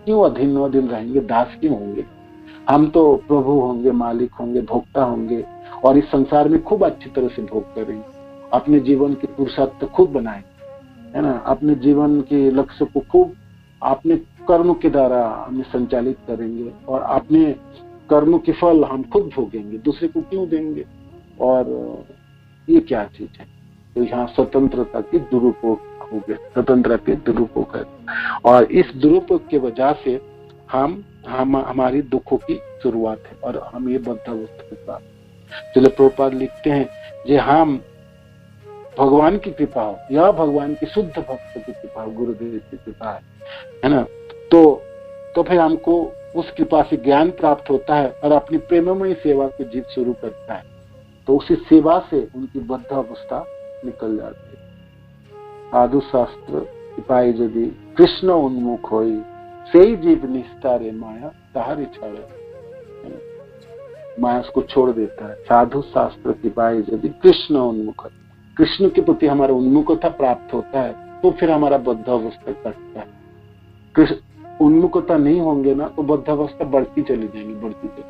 क्यों अधीन रहेंगे, दास क्यों होंगे, हम तो प्रभु होंगे, मालिक होंगे, भोक्ता होंगे और इस संसार में खूब अच्छी तरह से भोग करेंगे अपने जीवन के पुरुषार्थ खूब बनाएंगे, है ना, अपने जीवन के लक्ष्य को खूब अपने कर्म के द्वारा हमें संचालित करेंगे और अपने कर्म के फल हम खुद भोगेंगे, दूसरे को क्यों देंगे। और ये क्या चीज है? तो यहाँ स्वतंत्रता के दुरुपयोग हो गए, स्वतंत्रता के दुरुपयोग है, और इस दुरुपयोग की वजह से हमारी दुखों की शुरुआत है और हम ये बद्धावस्था के साथ। चलो प्रभुपाद लिखते हैं जे हम भगवान की कृपा हो या भगवान की शुद्ध भक्त की कृपा हो, गुरुदेव की कृपा है ना, तो फिर हमको उस कृपा से ज्ञान प्राप्त होता है और अपनी प्रेममयी सेवा की जीत शुरू करता है। तो उसी सेवा से उनकी बद्ध अवस्था निकल जाती है। साधु शास्त्र कृपाई यदि कृष्ण उन्मुख होई सही जीव निस्तारे माया ताहारी छाड़े, माया उसको छोड़ देता है। साधु शास्त्र कृपाई यदि कृष्ण उन्मुख, कृष्ण के प्रति हमारा उन्मुखता प्राप्त होता है तो फिर हमारा बद्ध अवस्था कटता है। कृष्ण उन्मुखता नहीं होंगे ना तो बद्ध अवस्था बढ़ती चली जाएगी, बढ़ती चली।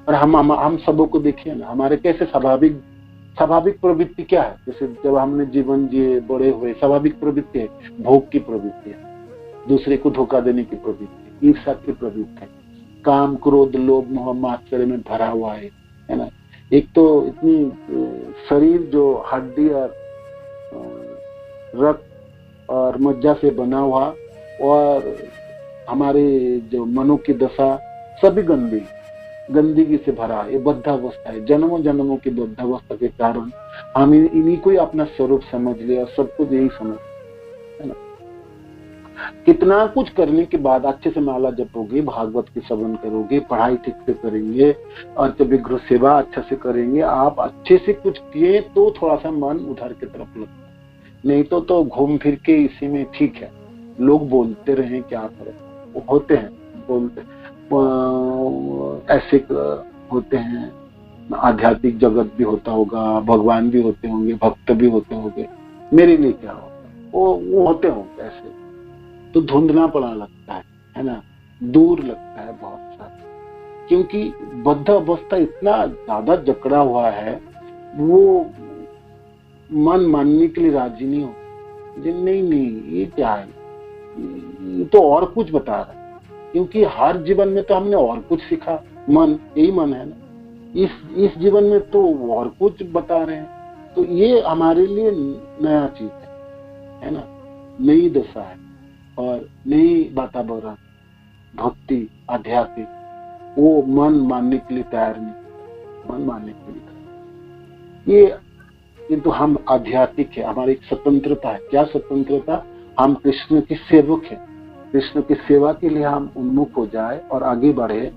और हम सबों को देखिए ना, हमारे कैसे स्वाभाविक प्रवृत्ति क्या है। जैसे जब हमने जीवन जिए बड़े हुए, स्वाभाविक प्रवृत्ति है भोग की प्रवृत्ति है, दूसरे को धोखा देने की प्रवृत्ति, ईर्ष्या की प्रवृत्ति है, काम क्रोध लोभ मोह मात्सर्य में भरा हुआ है ना। एक तो इतनी शरीर जो हड्डी और रक्त और मज्जा से बना हुआ, और हमारे जो मनो की दशा सभी गंदगी से भरा, ये बद्धावस्था है। जन्मों जन्मों की बद्धावस्था के कारण हम इन्हीं को ही अपना स्वरूप समझ ले और सब कुछ यही समझ, है ना। कितना कुछ करने के बाद अच्छे से माला जपोगे, भागवत के श्रवण करोगे, पढ़ाई ठीक से करेंगे और कभी गृह सेवा अच्छा से करेंगे, आप अच्छे से कुछ किए तो थोड़ा सा मन उधर की तरफ लगता है, नहीं तो घूम फिर के इसी में ठीक है। लोग बोलते रहे क्या करें, वो होते हैं बोलते, ऐसे होते हैं। आध्यात्मिक जगत भी होता होगा, भगवान भी होते होंगे, भक्त भी होते होंगे, मेरे लिए क्या होता, वो होते होंगे ऐसे, तो धुंधला पड़ा लगता है ना, दूर लगता है बहुत सारा, क्योंकि बद्ध अवस्था इतना ज्यादा जकड़ा हुआ है, वो मन मानने के लिए राजी नहीं हो। नहीं ये क्या है, ये तो और कुछ बता रहा है, क्योंकि हर जीवन में तो हमने और कुछ सीखा, यही मन है ना, इस जीवन में तो और कुछ बता रहे हैं, तो ये हमारे लिए नया चीज है ना, नई दशा है और नई वातावरण, भक्ति आध्यात्मिक, वो मन मानने के लिए तैयार नहीं, मन मानने के लिए ये, किंतु हम आध्यात्मिक है, हमारी एक स्वतंत्रता है। क्या स्वतंत्रता? हम कृष्ण के सेवक हैं, कृष्ण की सेवा के लिए हम उन्मुख हो जाए और आगे बढ़े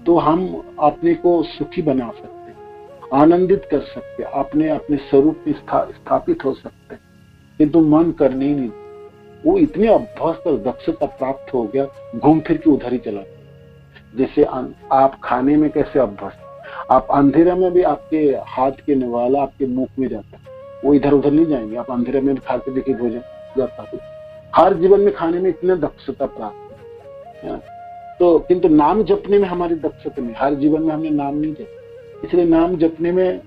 तो हम अपने को सुखी बना सकते, आनंदित कर सकते, अपने स्वरूप में स्थापित हो सकते, किंतु मन करने ही नहीं। वो इतने अभ्यस्त और दक्षता प्राप्त हो गया, घूम फिर के उधर ही चला। जैसे आप खाने में कैसे अभ्यस्त, आप अंधेरे में भी आपके हाथ के निवाला आपके मुख में जाता है, वो इधर उधर नहीं जाएंगे। आप अंधेरे में भी खा के देखिए भोजन जाता है। हर जीवन में खाने में इतने दक्षता प्राप्त है, तो किंतु नाम जपने में हमारी दक्षता नहीं, हर जीवन में हमने नाम नहीं जपा, इसलिए नाम जपने में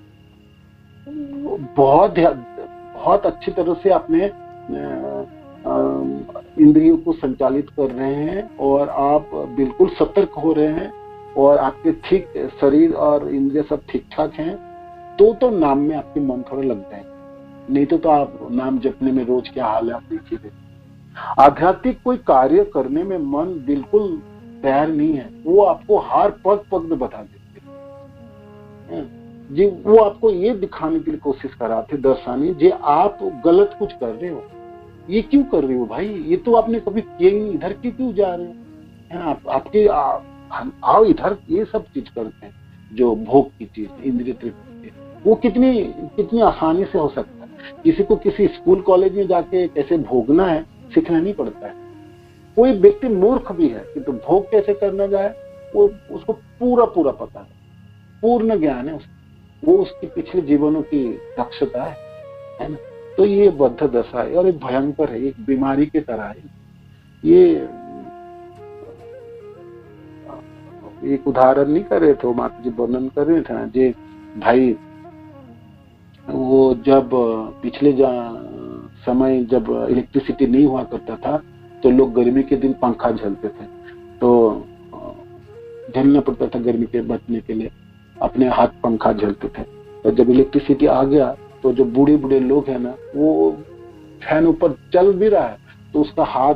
बहुत अच्छी तरह से अपने इंद्रियों को संचालित कर रहे हैं और आप बिल्कुल सतर्क हो रहे हैं और आपके ठीक शरीर और इंद्रिय सब ठीक ठाक हैं, तो नाम में आपके मन थोड़ा लग जाएगा, नहीं तो आप नाम जपने में रोज क्या हाल है आप देखिए। आध्यात्मिक कोई कार्य करने में मन बिल्कुल तैयार नहीं है, वो आपको हर पग में बता देते हैं जी, वो आपको ये दिखाने के लिए कोशिश कराते, दर्शाने जे आप गलत कुछ कर रहे हो, ये क्यों कर रहे हो भाई, ये तो आपने कभी किया ही नहीं, इधर क्यों जा रहे हो, आपके आओ इधर, ये सब चीज करते हैं जो भोग की चीज, इंद्रिय तृप्ति, वो कितनी आसानी से हो सकता है। किसी को किसी स्कूल कॉलेज में जाके कैसे भोगना है सीखना नहीं पड़ता है। कोई व्यक्ति मूर्ख भी है कि तो भोग कैसे करना जाए वो उसको पूरा पता है, पूर्ण ज्ञान है उसको, वो उसकी पिछले जीवनों की दक्षता है ना। तो ये बद्ध दशा है और एक भयंकर है, एक बीमारी की तरह है। ये एक उदाहरण नहीं कर रहे थे, माता जी वर्णन कर रहे थे ना, जे भाई वो जब पिछले समय जब इलेक्ट्रिसिटी नहीं हुआ करता था तो लोग गर्मी के दिन पंखा झलते थे, तो झेलना पड़ता था गर्मी के बचने के लिए, अपने हाथ पंखा झलते थे। और जब इलेक्ट्रिसिटी आ गया तो जो बूढ़े बूढ़े लोग हैं ना, वो फैन ऊपर चल भी रहा है तो उसका हाथ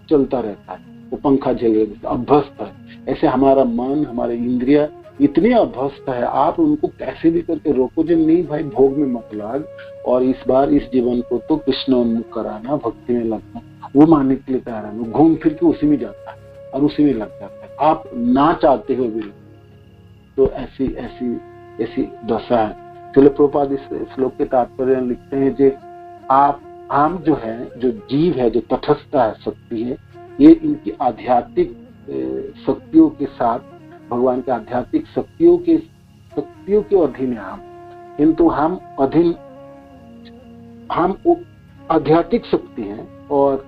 चलता रहता है, वो पंखा झेल रहे, अभ्यस्त है। ऐसे हमारा मन, हमारे इंद्रिया इतने अभ्यस्त है, आप उनको कैसे भी करके रोको जो नहीं भाई भोग में मत लाग, और इस बार इस जीवन को तो कृष्ण उन्मुख कराना, भक्ति में लगना, वो मानने के लिए तैयार है। घूम फिर के उसी में जाता है और उसी में लग जाता है, आप ना चाहते हुए भी। तो ऐसी ऐसी ऐसी दशा है। श्रील प्रभुपाद इस श्लोक के तात्पर्य लिखते हैं कि हम जो है, जो जीव है, जो तटस्थ है, शक्ति है, ये इनकी आध्यात्मिक शक्तियों के साथ, भगवान के आध्यात्मिक शक्तियों के अधीन है हम, किंतु हम आध्यात्मिक शक्ति हैं और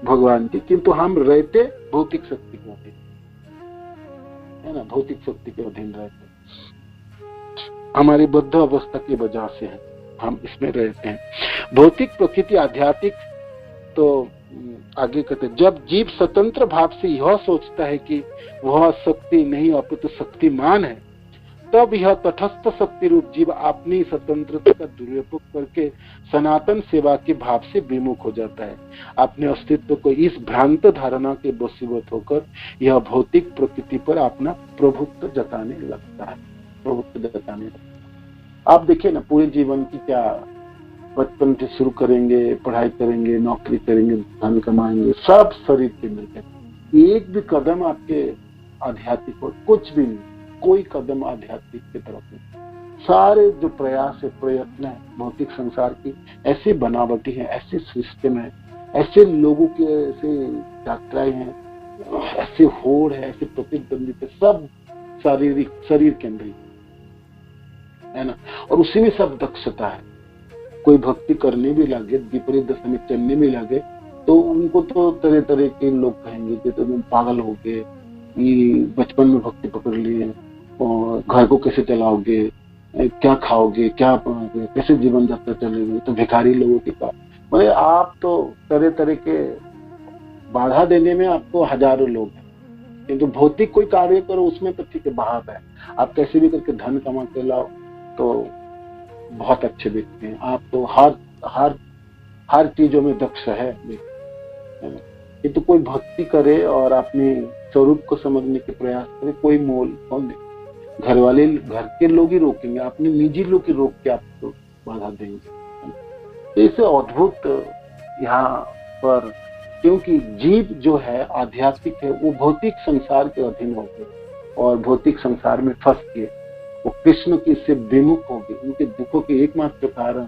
भगवान की, किंतु हम रहते भौतिक शक्ति के अधीन है ना, भौतिक शक्ति के अधीन रहते, हमारी बद्ध अवस्था की वजह से है हम इसमें रहते हैं। भौतिक प्रकृति आध्यात्मिक, तो आगे कहते हैं, जब जीव स्वतंत्र भाव से यह सोचता है कि वह शक्ति नहीं अपितु शक्तिमान है, तब यह तटस्थ शक्ति रूप जीव अपनी स्वतंत्रता का दुरुपयोग करके सनातन सेवा के भाव से विमुख हो जाता है। अपने अस्तित्व को इस भ्रांत धारणा के वशीभूत होकर यह भौतिक प्रकृति पर अपना प्रभुत्व जताने लगता है। आप देखिए ना, पूरे जीवन की क्या, बचपन से शुरू करेंगे, पढ़ाई करेंगे, नौकरी करेंगे, धन कमाएंगे, सब शरीर के मिलकर, एक भी कदम आपके आध्यात्मिक और कुछ भी नहीं, कोई कदम आध्यात्मिक की तरफ नहीं। सारे जो प्रयास है, प्रयत्न है भौतिक संसार की, ऐसी बनावटी है, ऐसे सिस्टम है, ऐसे लोगों के ऐसे यात्राएं हैं, ऐसे होड़ है, ऐसे प्रतिद्वंदिता, सब शारीरिक शरीर केंद्रित है ना, और उसी में सब दक्षता है। कोई भक्ति करने भी लगे, विपरीत दशा में चलने भी लगे, तो उनको तो तरह तरह के लोग कहेंगे कि तुम पागल हो गए, बचपन में भक्ति पकड़ लिए, और घर को कैसे चलाओगे, क्या खाओगे, क्या पढ़ोगे, कैसे जीवन यात्रा चलेगी, तो भिखारी लोगों के पास, मतलब आप तो तरह तरह के बाधा देने में आपको हजारों लोग हैं, किंतु भौतिक कोई कार्य करो उसमें तो ठीक है, बहाव है, आप कैसे भी करके धन कमा के लाओ तो बहुत अच्छे व्यक्ति हैं, आप तो हर चीजों में दक्ष है। ये तो कोई भक्ति करे और अपने स्वरूप को समझने के प्रयास करे, कोई मोल कौन दे, घर के लोग ही रोकेंगे, अपने निजी लोग ही रोक के आपको बाधा देंगे। इसे अद्भुत यहाँ पर, क्योंकि जीव जो है आध्यात्मिक है, वो भौतिक संसार के अधीन हो गए और भौतिक संसार में फंस गए, वो कृष्ण की से विमुख हो गए। उनके दुखों के एकमात्र कारण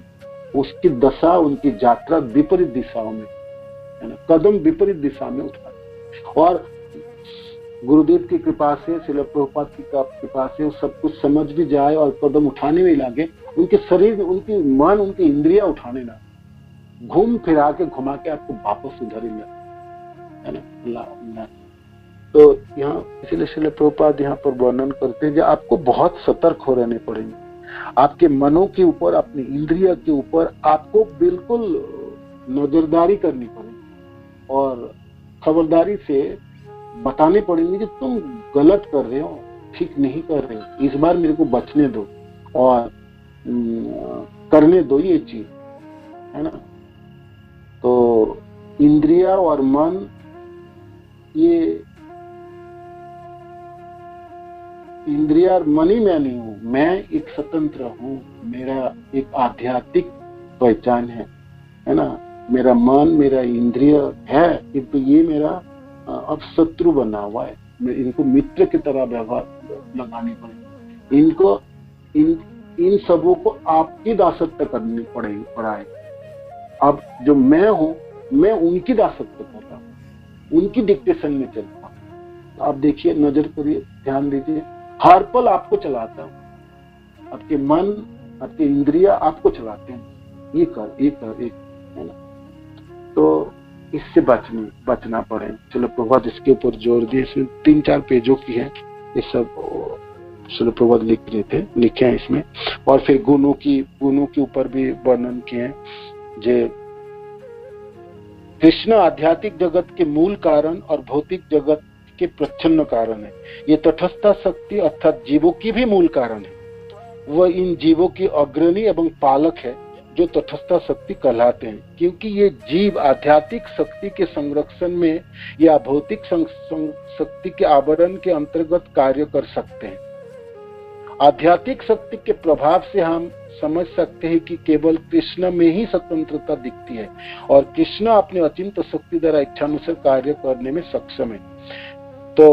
उसकी दशा, उनकी यात्रा विपरीत दिशाओं में है ना, कदम विपरीत दिशा में उठा, और गुरुदेव की कृपा से, श्रील प्रभुपाद की कृपा से सब कुछ समझ भी जाए और कदम उठाने में लगे, उनके शरीर, उनकी मन, उनकी इंद्रिया उठाने लगे, घूम फिरा के घुमा के आपको वापस उधर ही है ना। तो यहाँ इसलिए श्रील प्रभुपाद यहाँ पर वर्णन करते हैं कि आपको बहुत सतर्क हो रहने पड़ेंगे, आपके मनों के ऊपर, अपनी इंद्रिया के ऊपर आपको बिल्कुल नजरदारी करनी पड़ेगी और खबरदारी से बताने पड़ेंगे कि तुम गलत कर रहे हो, ठीक नहीं कर रहे हो, इस बार मेरे को बचने दो और करने दो ये चीज, है ना। तो इंद्रिया और मन, ये इंद्रिया और मन ही मैं नहीं हूँ, मैं एक स्वतंत्र हूँ, मेरा एक आध्यात्मिक पहचान है ना। मेरा मन, मेरा इंद्रिय है, किंतु ये मेरा अब शत्रु बना हुआ है, इनको मित्र की तरह व्यवहार लगानी पड़ेगी, इनको इन सबों को आपकी दासत्व करनी पड़ा है। अब जो मैं हूँ, मैं उनकी दासत्व कर रहा हूँ, उनकी डिक्टेशन में चलता हूँ। आप देखिए, नजर करिए, ध्यान दीजिए, हर पल आपको चलाता हूँ, आपके मन, आपके इंद्रिया आपको चलाते हैं, ये कर, है ना। तो इससे बचना पड़े। चलो प्रभात इसके ऊपर जोर दिए, इसमें 3-4 पेजों की है, ये सब श्रील प्रभुपाद लिखे हैं इसमें। और फिर गुणों के ऊपर भी वर्णन किए हैं। जे कृष्ण आध्यात्मिक जगत के मूल कारण और भौतिक जगत के प्रच्छन्न कारण है। ये तटस्था शक्ति अर्थात जीवों की भी मूल कारण है। वह इन जीवों की अग्रणी एवं पालक है जो तटस्था शक्ति कहलाते हैं, क्योंकि ये जीव आध्यात्मिक शक्ति के संरक्षण में या भौतिक शक्ति के आवरण के अंतर्गत कार्य कर सकते हैं। आध्यात्मिक शक्ति के प्रभाव से हम समझ सकते हैं कि केवल कृष्ण में ही स्वतंत्रता दिखती है और कृष्ण अपने अचिंत शक्ति द्वारा इच्छानुसार कार्य करने में सक्षम है। तो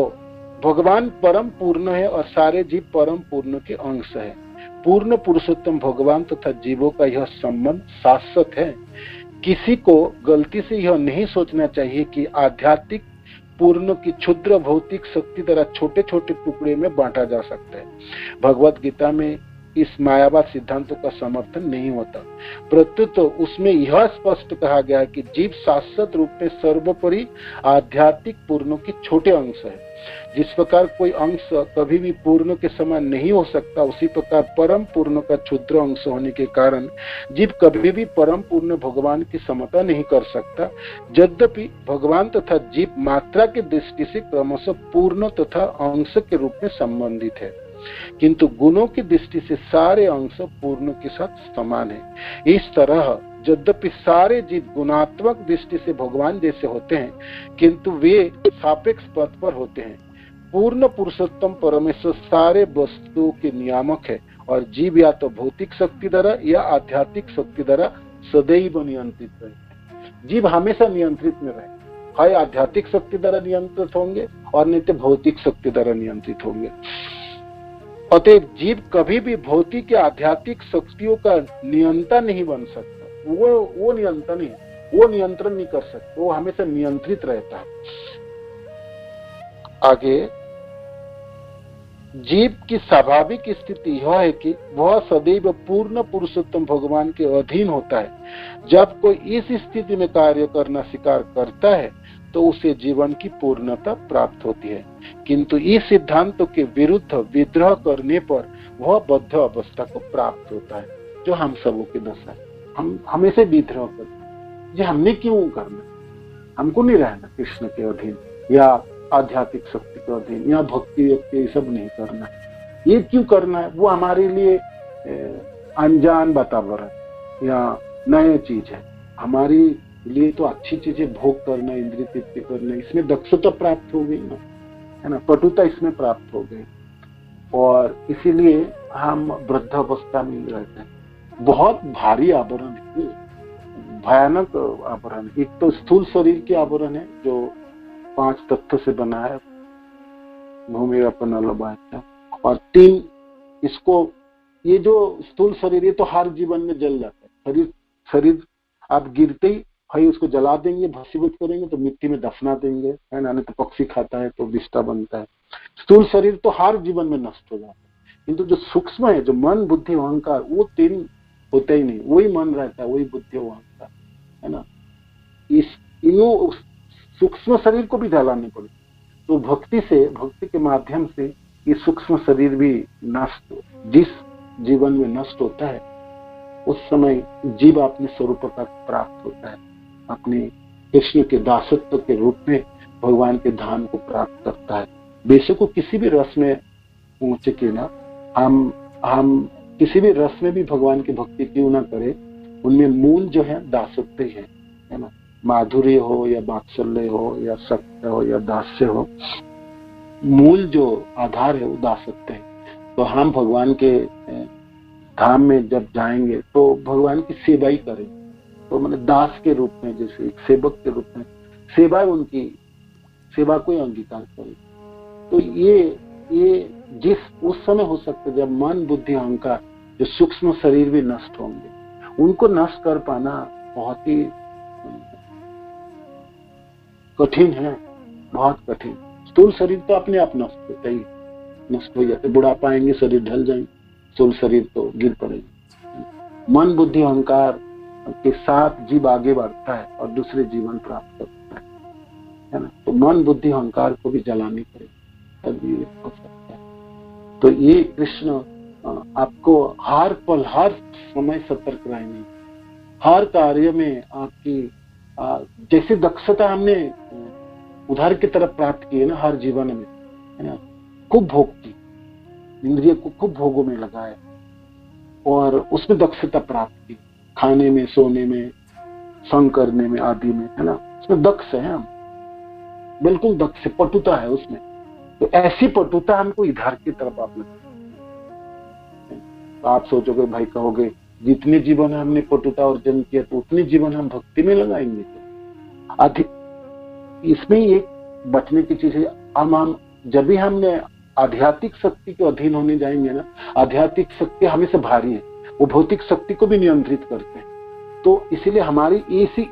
भगवान परम पूर्ण है और सारे जीव परम पूर्ण के अंश है। पूर्ण पुरुषोत्तम भगवान तथा जीवों का यह संबंध शाश्वत है। किसी को गलती से यह नहीं सोचना चाहिए कि आध्यात्मिक पूर्ण की क्षुद्र भौतिक शक्ति द्वारा छोटे छोटे टुकड़े में बांटा जा सकता है। भगवत गीता में इस मायावाद सिद्धांतों का समर्थन नहीं होता, प्रत्युत उसमें यह स्पष्ट कहा गया है कि जीव शाश्वत रूप में सर्वोपरि आध्यात्मिक पूर्ण के छोटे अंश है। जिस प्रकार कोई अंश कभी भी पूर्ण के समान नहीं हो सकता, उसी प्रकार परम पूर्ण का क्षुद्र अंश होने के कारण जीव कभी भी परम पूर्ण भगवान की समता नहीं कर सकता। यद्यपि भगवान तथा जीव मात्रा की दृष्टि से क्रमशः पूर्ण तथा अंश के रूप में संबंधित है, किंतु गुणों की दृष्टि से सारे अंश पूर्ण के साथ समान है। इस तरह यद्यपि सारे जीव गुणात्मक दृष्टि से भगवान जैसे होते हैं, किंतु वे सापेक्ष पद पर होते हैं। पूर्ण पुरुषोत्तम परमेश्वर सारे वस्तुओं के नियामक है और जीव या तो भौतिक शक्ति द्वारा या आध्यात्मिक शक्ति द्वारा सदैव नियंत्रित रहे। जीव हमेशा नियंत्रित में रहे, है आध्यात्मिक शक्ति द्वारा नियंत्रित होंगे और नहीं तो भौतिक शक्ति द्वारा नियंत्रित होंगे। अतएव जीव कभी भी भौतिक या आध्यात्मिक शक्तियों का नियंता नहीं बन सकता। वो नियंत्रण नहीं, वो नियंत्रण नहीं कर सकता, वो हमेशा नियंत्रित रहता है। आगे जीव की स्वाभाविक स्थिति यह है कि वह सदैव पूर्ण पुरुषोत्तम भगवान के अधीन होता है। जब कोई इस स्थिति में कार्य करना स्वीकार करता है तो उसे जीवन की पूर्णता प्राप्त होती है, किंतु इस सिद्धांतों के विरुद्ध विद्रोह करने पर वह बद्ध अवस्था को प्राप्त होता है, जो हम सबों की दशा है। हम हमेशा विद्रोह करते, ये हमने क्यों करना, हमको नहीं रहना कृष्ण के अधीन या आध्यात्मिक शक्ति के अधीन या भक्ति ये सब नहीं करना। ये क्यों करना है? वो हमारे लिए अनजान वातावरण या नए चीज है। हमारी लिए तो अच्छी चीजें भोग करना, इंद्रिय तृप्ति करना, इसमें दक्षता प्राप्त हो गई ना, है ना, पटुता इसमें प्राप्त हो गई और इसीलिए हम वृद्धावस्था में रहते हैं। बहुत भारी आवरण है, भयानक आवरण है। एक तो स्थूल शरीर के आवरण है जो 5 तत्व से बना है, भूमि अपन अलबाया, और 3 इसको, ये जो स्थूल शरीर ये तो हर जीवन में जल जाता है। शरीर आप गिरते ही भाई उसको जला देंगे, भस्मीभूत करेंगे तो मिट्टी में दफना देंगे, है ना, नहीं तो पक्षी खाता है तो विष्ठा बनता है। स्थूल शरीर तो हर जीवन में नष्ट हो जाता है, किंतु जो सूक्ष्म है, जो मन बुद्धि अहंकार, वो 3 होते ही नहीं, वही मन रहता है, वही बुद्धि अहंकार, है ना। इन सूक्ष्म शरीर को भी जलाने पड़े। तो भक्ति के माध्यम से ये सूक्ष्म शरीर भी नष्ट, जिस जीवन में नष्ट होता है उस समय जीव अपने स्वरूप का प्राप्त होता है, अपने कृष्ण के दासत्व के रूप में भगवान के धाम को प्राप्त करता है। बेशक किसी भी रस में पहुंचे कि ना, हम किसी भी रस में भी भगवान की भक्ति क्यों ना करें, उनमें मूल जो है दासत्व ही है ना। माधुर्य हो या वात्सल्य हो या सत्य हो या दास्य हो, मूल जो आधार है वो दासत्व है। तो हम भगवान के धाम में जब जाएंगे तो भगवान की सेवा ही करें, तो मैंने दास के रूप में, जैसे एक सेवक के रूप में सेवा, उनकी सेवा को अंगीकार करें। तो ये जिस उस समय हो सकता है जब मन बुद्धि अहंकार, जो सूक्ष्म शरीर भी नष्ट होंगे, उनको नष्ट कर पाना बहुत ही कठिन है, बहुत कठिन। स्थूल शरीर तो अपने आप नष्ट हो जाते, बुढ़ापा आएंगे, शरीर ढल जाएंगे, स्थूल शरीर तो गिर पड़ेगा। मन बुद्धि अहंकार के साथ जीव आगे बढ़ता है और दूसरे जीवन प्राप्त करता है ना। तो मन बुद्धि अहंकार को भी जलानी पड़ेगी, तभी हो सकता है। तो ये कृष्ण आपको हर पल हर समय सतर्क रहेंगे, हर कार्य में आपकी जैसे दक्षता हमने उधार की तरफ प्राप्त की है ना हर जीवन में, है ना, खूब भोग की, इंद्रिय को खूब भोगों में लगाए और उसमें दक्षता प्राप्त की, खाने में, सोने में, संग करने में आदि में, है ना, उसमें दक्ष है हम, बिल्कुल दक्ष, पटुता है उसमें। तो ऐसी पटुता हमको इधर की तरफ आप लगती। तो आप सोचोगे भाई, कहोगे जितने जीवन हमने पटुता अर्जन किया तो उतने जीवन हम भक्ति में लगाएंगे। अधिक इसमें एक बचने की चीज है, हम जब भी हमने आध्यात्मिक शक्ति के अधीन होने जाएंगे ना, आध्यात्मिक शक्ति हमेशा भारी है, वो भौतिक शक्ति को भी नियंत्रित करते हैं। तो इसीलिए हमारी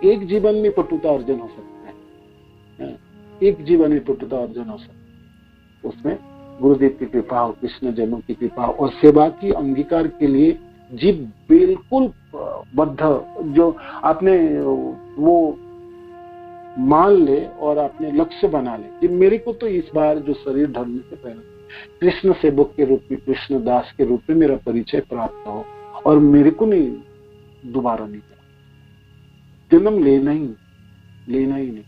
एक जीवन में पटुता अर्जन हो सकता है, एक जीवन में पटुता अर्जन हो सकता है। उसमें गुरुदेव की कृपा हो, कृष्ण जनों की कृपा हो और सेवा की अंगीकार के लिए जीव बिल्कुल बद्ध, जो आपने वो मान ले और अपने लक्ष्य बना ले कि मेरे को तो इस बार जो शरीर ढलने से पहले कृष्ण सेवक के रूप में, कृष्ण दास के रूप में मेरा परिचय प्राप्त हो और मेरे को नहीं दोबारा नहीं जन्म लेना ही नहीं।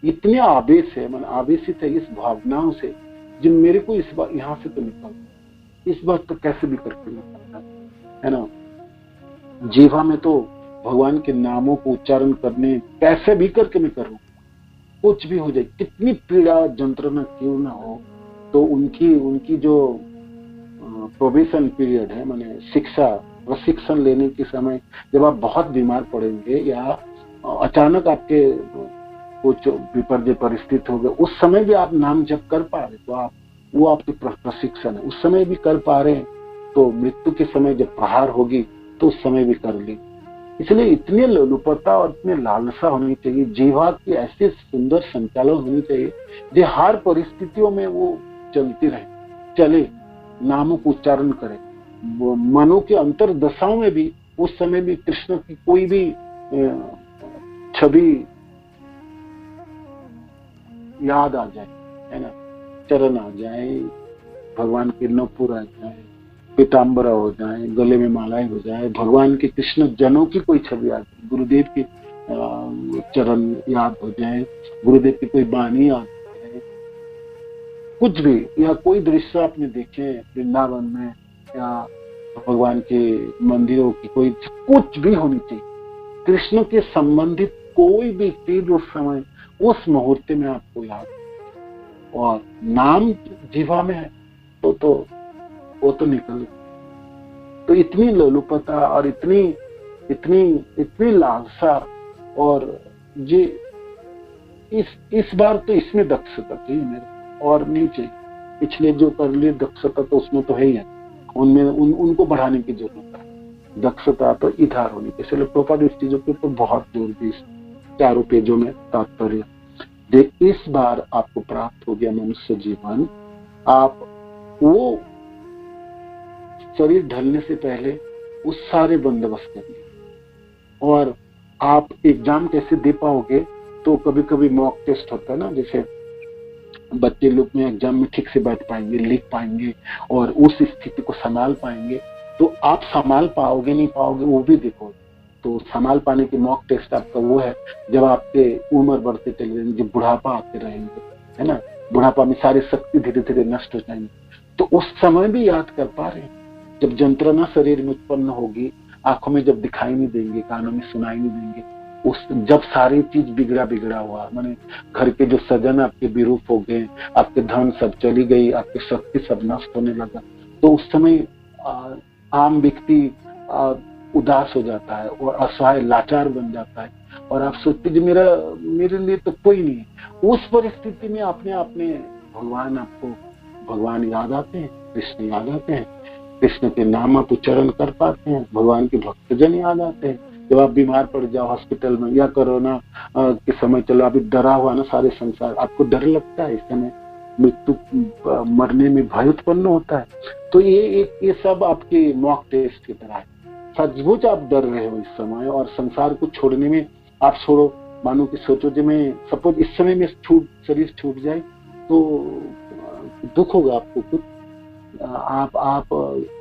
इतने आवेश है, मन आवेशित है इस भावनाओं से, जो मेरे को इस बार यहाँ से तो निकल, इस बार तो कैसे भी करके निकलना है ना। जीवा में तो भगवान के नामों को उच्चारण करने कैसे भी करके मैं करूं, कुछ भी हो जाए, कितनी पीड़ा यंत्रणा क्यों ना हो, तो उनकी जो प्रोबेशन पीरियड है, माने शिक्षा प्रशिक्षण लेने के समय जब आप बहुत बीमार पड़ेंगे या अचानक आपके कुछ विपर्य परिस्थिति हो गए, उस समय भी आप नाम जप कर पा रहे तो आप वो आपके प्रशिक्षण है, उस समय भी कर पा रहे हैं तो मृत्यु के समय जब प्रहार होगी तो उस समय भी कर ली। इसलिए इतनी लोलुपता और इतनी लालसा होनी चाहिए, जीवा की ऐसे सुंदर संचालन होनी चाहिए जो हर परिस्थितियों में वो चलती रहे, चले, नामों को उच्चारण करे, मनो के अंतर दशाओं में भी उस समय भी कृष्ण की कोई भी छवि याद आ जाए, है ना, चरण आ जाए, भगवान के नपुर आ जाए, पीताम्बरा हो जाए, गले में मालाएं हो जाए, भगवान के कृष्ण जनों की कोई छवि आ जाए, गुरुदेव के चरण याद हो जाए, गुरुदेव की कोई वाणी याद हो जाए, कुछ भी, या कोई दृश्य आपने देखे वृंदावन में या भगवान के मंदिरों की कोई कुछ भी होनी चाहिए, कृष्ण के संबंधित कोई भी चीज उस समय उस मुहूर्त में आपको याद, और नाम जीवा में है तो वो तो निकल। तो इतनी लोलुपता और इतनी लालसा, और ये इस बार तो इसमें दक्षता चाहिए मेरे, और नहीं चाहिए। पिछले जो कर लिए दक्षता तो उसमें तो है ही है, उनमें उनको बढ़ाने की जरूरत है। दक्षता तो इधर होनी चाहिए। इसलिए प्रभुपाद इस चीजों के ऊपर बहुत जोर दी, चारों पेजों में तात्पर्य देख। इस बार आपको प्राप्त हो गया मनुष्य जीवन, आप वो शरीर ढलने से पहले उस सारे बंदोबस्त कर लिए, और आप एग्जाम कैसे दे पाओगे, तो कभी कभी मॉक टेस्ट होता है ना, जैसे बच्चे लोग में एग्जाम में ठीक से बैठ पाएंगे, लिख पाएंगे और उस स्थिति को संभाल पाएंगे, तो आप संभाल पाओगे नहीं पाओगे वो भी देखो। तो संभाल पाने की मॉक टेस्ट आपका वो है जब आपके उम्र बढ़ते चले जाएंगे, जब बुढ़ापा आते रहेंगे, है ना, बुढ़ापा में सारी शक्ति धीरे धीरे नष्ट हो जाएंगी, तो उस समय भी याद कर पा रहे हैं। जब यंत्रणा शरीर में उत्पन्न होगी, आंखों में जब दिखाई नहीं देंगे, कानों में सुनाई नहीं देंगे, उस जब सारी चीज बिगड़ा हुआ, माने घर के जो सजन आपके विरूप हो गए, आपके धन सब चली गई, आपकी शक्ति सब नष्ट होने लगा, तो उस समय आम व्यक्ति उदास हो जाता है और असहाय लाचार बन जाता है, और आप सोचते जी मेरे लिए तो कोई नहीं है। उस परिस्थिति में अपने भगवान याद आते हैं, कृष्ण याद आते हैं, कृष्ण के नाम आप उच्चारण कर पाते हैं, भगवान के भक्तजन याद आते हैं। जब आप बीमार पड़ जाओ हॉस्पिटल में, या कोरोना के समय चलो अभी डरा हुआ ना सारे संसार, आपको डर लगता है, इस समय मृत्यु मरने में भय उत्पन्न होता है, तो ये सब आपके मॉक टेस्ट की तरह है। सचमुच आप डर रहे हो इस समय, और संसार को छोड़ने में आप छोड़ो, मानो कि सोचो जो मैं सपोज इस समय में शरीर छूट जाए तो दुख होगा आपको कुछ, आप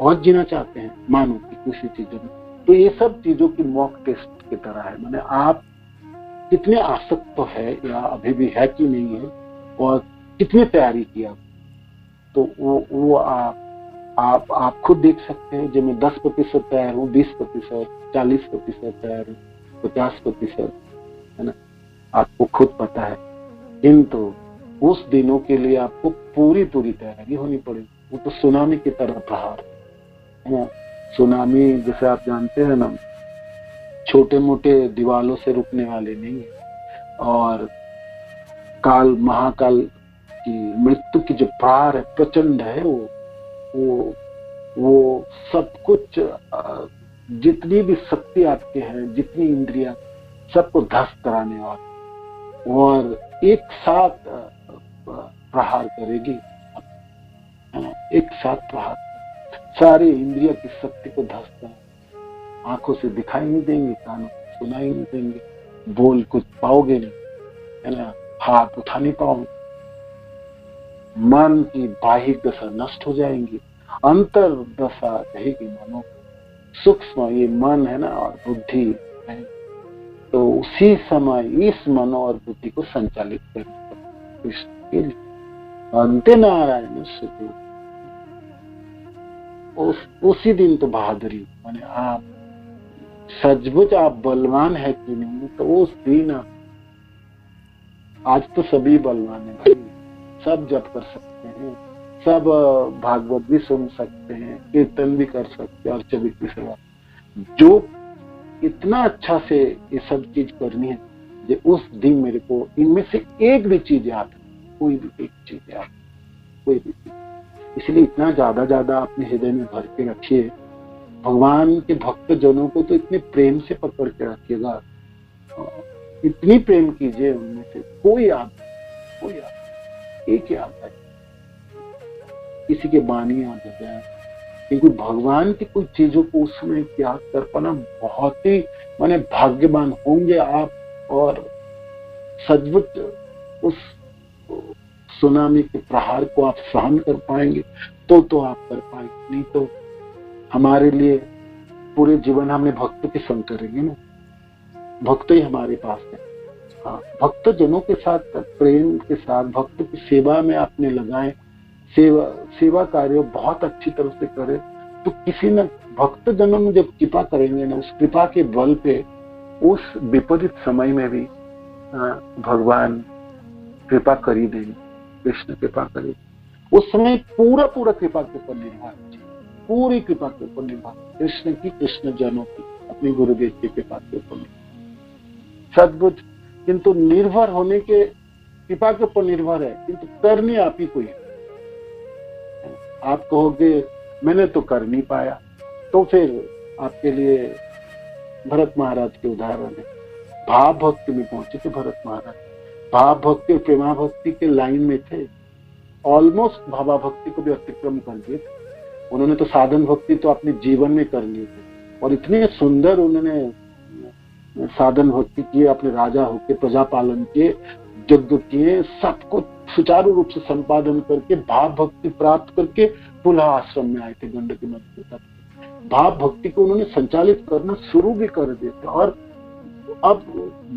और जीना चाहते हैं मानो कि किसी चीजों में, तो ये सब चीजों की मॉक टेस्ट की तरह है। मैंने आप कितने आसक्त तो है या अभी भी है कि नहीं है, और कितनी तैयारी किया, तो वो आप खुद देख सकते हैं। जब मैं 10% तैयार हूँ, 20%, 40% तैयार हूँ, 50%, है ना, आपको खुद पता है। किंतु उस दिनों के लिए आपको पूरी तैयारी होनी पड़ेगी। वो तो सुनामी की तरह प्रहार है ना। सुनामी जैसे आप जानते हैं ना, छोटे मोटे दीवालों से रुकने वाले नहीं है, और महाकाल की मृत्यु की जो प्रहार है प्रचंड है। वो सब कुछ, जितनी भी शक्ति आपके हैं, जितनी इंद्रियां, सबको ध्वस्त कराने वाला, और एक साथ प्रहार करेगी, एक साथ प्रहार, सारी इंद्रिया की शक्ति को ध्वस्त कर, आंखों से दिखाई नहीं देंगे, कानों से सुनाई नहीं देंगे, बोल कुछ पाओगे नहीं, है ना, हाथ उठा नहीं पाओगे, मन की बाहिक दशा नष्ट हो जाएंगी, अंतर दशा रहेगी मनो, सूक्ष्म ये मन है ना और बुद्धि है, तो उसी समय इस मन और बुद्धि को संचालित करने कृष्ण के लिए अंत्य नारायण सुख, उसी दिन तो बहादुरी, माने आप सचमुच आप बलवान है कि नहीं, तो उस दिन आज तो सभी बलवान है भाई, सब जप कर सकते हैं, सब भागवत भी सुन सकते हैं, कीर्तन भी कर सकते हैं, और चरित भी सेवा, जो इतना अच्छा से ये सब चीज करनी है, जो उस दिन मेरे को इनमें से एक भी चीज याद, कोई भी एक चीज याद, कोई भी चीज, इसलिए इतना ज्यादा अपने हृदय में भर के रखिए। भगवान के भक्त जनों को तो इतने प्रेम से पकड़ के रखिएगा, इतनी प्रेम कीजिए, उनमें से कोई याद, एक याद है, किसी के बानी याद हो जाए, क्योंकि भगवान की कुछ चीजों को उस समय याद कर पाना बहुत ही माने भाग्यवान होंगे आप, और सचमुच उस सुनामी के प्रहार को आप सहन कर पाएंगे तो आप कर पाएंगे, नहीं तो हमारे लिए पूरे जीवन हमने भक्त के संग करेंगे ना, भक्त ही हमारे पास है। हाँ, भक्त जनों के साथ प्रेम के साथ भक्त की सेवा में आपने लगाए, सेवा कार्य बहुत अच्छी तरह से करे, तो किसी न भक्त जनों में जब कृपा करेंगे ना, उस कृपा के बल पे उस विपरीत समय में भी भगवान कृपा कर ही देंगे, कृष्ण कृपा करेंगे। उस समय पूरा कृपा के ऊपर निर्भर, पूरी कृपा के ऊपर निर्भर, कृष्ण की, कृष्ण जनों की, अपने गुरुदेव की कृपा के ऊपर सद्बुद्ध, किंतु निर्भर होने के कृपा के ऊपर निर्भर है, किंतु करनी आप ही को है। आप कहोगे मैंने तो कर नहीं पाया, तो फिर आपके लिए भरत महाराज के उदाहरण है। भाव भक्ति में पहुंचे थे भरत महाराज, भाव भक्ति और प्रेमा भक्ति के लाइन में थे, ऑलमोस्ट भावा भक्ति को भी अतिक्रम कर दिए थे। उन्होंने तो साधन भक्ति तो अपने जीवन में कर ली थी, और इतने सुंदर उन्होंने साधन भक्ति किए, अपने राजा होके प्रजा पालन किए, यज्ञ किए, सब कुछ सुचारू रूप से संपादन करके भाव भक्ति प्राप्त करके पुनः आश्रम में आए थे गंडकी नदी के तट। भाव भक्ति को उन्होंने संचालित करना शुरू भी कर दिए थे, और अब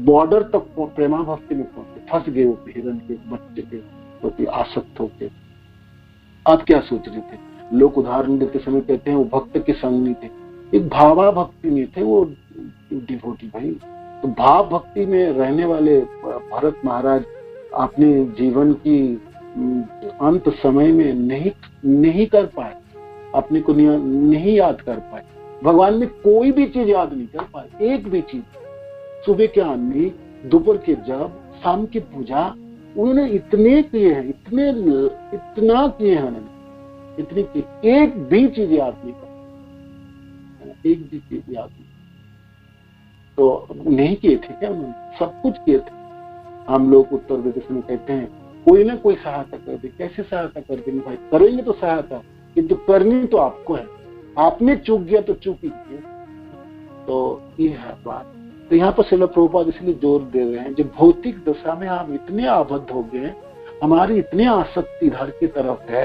बॉर्डर तक प्रेमा भक्ति में पहुंचे, फंस गए वो हिरण के बच्चे के प्रति आसक्त होके। आप क्या सोच रहे थे? लोग उदाहरण देते समय कहते हैं वो भक्त के संग नहीं थे, एक भावा भक्ति में थे वो डिवोटी भाई। तो भाव भक्ति में रहने वाले भरत महाराज अपने जीवन की अंत समय में नहीं कर पाए, अपने को नहीं याद कर पाए, भगवान में कोई भी चीज याद नहीं कर पाए, एक भी चीज। सुबह के अन्नी, दोपहर के जब, शाम की पूजा, उन्होंने इतने किए हैं, इतना किए हैं उन्होंने, इतनी की, एक भी चीज याद नहीं कर, एक भी चीज याद नहीं, तो नहीं किए थे क्या उन्होंने? सब कुछ किए थे। हम लोग उत्तर प्रदेश में कहते हैं कोई ना कोई सहायता कर दे, कैसे सहायता कर देंगे भाई? करेंगे तो सहायता, किंतु करनी तो आपको है, आपने चूक गया तो चूक ही गया। तो ये है बात। तो यहाँ पर श्रील प्रभुपाद इसलिए जोर दे रहे हैं, जब भौतिक दशा में आप इतने आबद्ध हो गए, हमारी इतनी आसक्ति इधर की तरफ है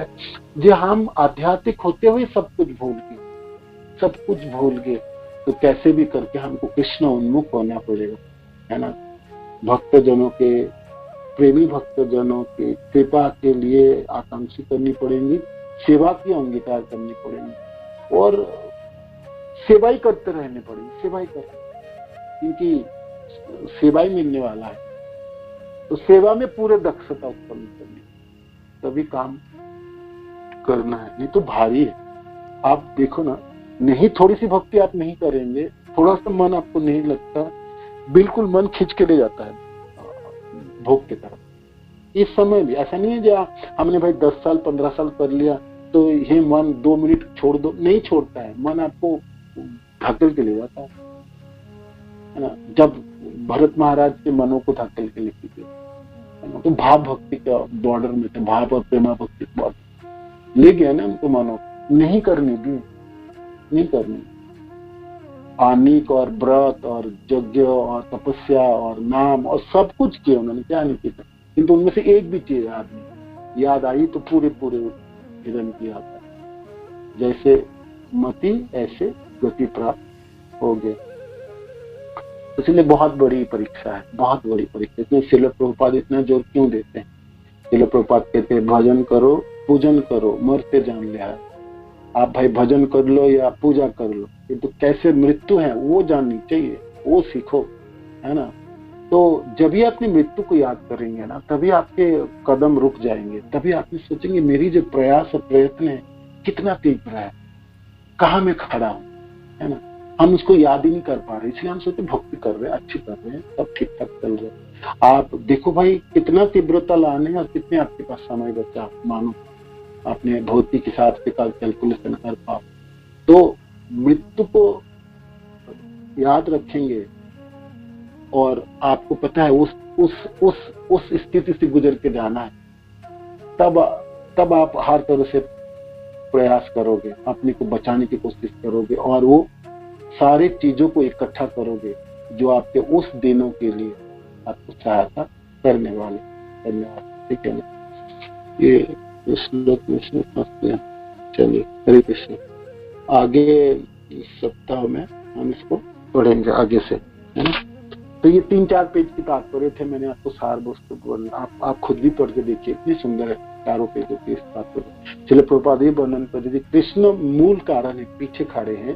जो हम आध्यात्मिक होते हुए सब कुछ भूल गए। तो कैसे भी करके हमको कृष्ण उन्मुख होना पड़ेगा, है ना। भक्तजनों के, प्रेमी भक्तजनों के कृपा के लिए आकांक्षी करनी पड़ेगी, सेवा की अंगीकार करनी पड़ेगी और सेवा ही करते रहने पड़ेगी, सेवा ही करते, क्योंकि सेवा ही मिलने वाला है। तो सेवा में पूरे दक्षता उत्पन्न करनी, तभी काम करना है, नहीं तो भारी है। आप देखो ना, नहीं थोड़ी सी भक्ति आप नहीं करेंगे, थोड़ा सा मन आपको नहीं लगता, बिल्कुल मन खींच के ले जाता है भोग की तरफ। इस समय भी ऐसा नहीं है जो हमने भाई 10 साल 15 साल कर लिया तो ये मन 2 मिनट छोड़ दो, नहीं छोड़ता है, मन आपको धकेल के ले जाता है ना। जब भरत महाराज के मनों को धकेल के लेके गए तो भाव भक्ति का बॉर्डर में थे, भाव और प्रेमा भक्ति का बॉर्डर ले गया ना उनको, मनों नहीं करने दी, नहीं करनी। आनिक और व्रत और यज्ञ और तपस्या और नाम और सब कुछ किया उन्होंने, क्या नहीं किया, किंतु उनमें से एक भी चीज याद आई तो पूरे हिरण की याद आई। जैसे मति ऐसे गति प्राप्त हो गए। इसलिए बहुत बड़ी परीक्षा है, बहुत बड़ी परीक्षा। इसमें श्रील प्रभुपाद इतना जोर क्यों देते हैं? श्रील प्रभुपाद कहते हैं भजन करो, पूजन करो, मरते जान लिया है। आप भाई भजन कर लो या पूजा कर लो, किंतु कैसे मृत्यु है वो जाननी चाहिए, वो सीखो, है ना। तो जब भी अपनी मृत्यु को याद करेंगे ना, तभी आपके कदम रुक जाएंगे, तभी आप सोचेंगे मेरी जो प्रयास और प्रयत्न है कितना तीव्र है, कहाँ मैं खड़ा हूँ, है ना। हम उसको याद ही नहीं कर पा रहे, इसलिए हम सोचते भक्ति कर रहे हैं, अच्छी कर रहे हैं, सब ठीक ठाक चल रहे हैं। आप देखो भाई कितना तीव्रता लाने और कितने आपके पास समय बचा, मानो अपने भौतिक हिसाब से कैलकुलेशन कर पाओ। तो मृत्यु को याद रखेंगे और आपको पता है उस स्थिति से गुजर के जाना है, तब आप हर तरह से प्रयास करोगे, अपने को बचाने की कोशिश करोगे और वो सारी चीजों को इकट्ठा करोगे जो आपके उस दिनों के लिए आपको सहायता करने वाले। ठीक है ना। ये श्लोक में चलिए, हरे कृष्ण। आगे इस सप्ताह में हम इसको पढ़ेंगे आगे से, है ना। तो ये 3-4 पेज की तात्पर्य थे, मैंने आपको सार वस्तु बोला, आप खुद भी पढ़ के देखिए, इतनी सुंदर है, 4 पेजों की इस तात्पर्य। चलो प्रभुपाद ये वर्णन कर दीजिए। कृष्ण मूल कारण है, पीछे खड़े हैं,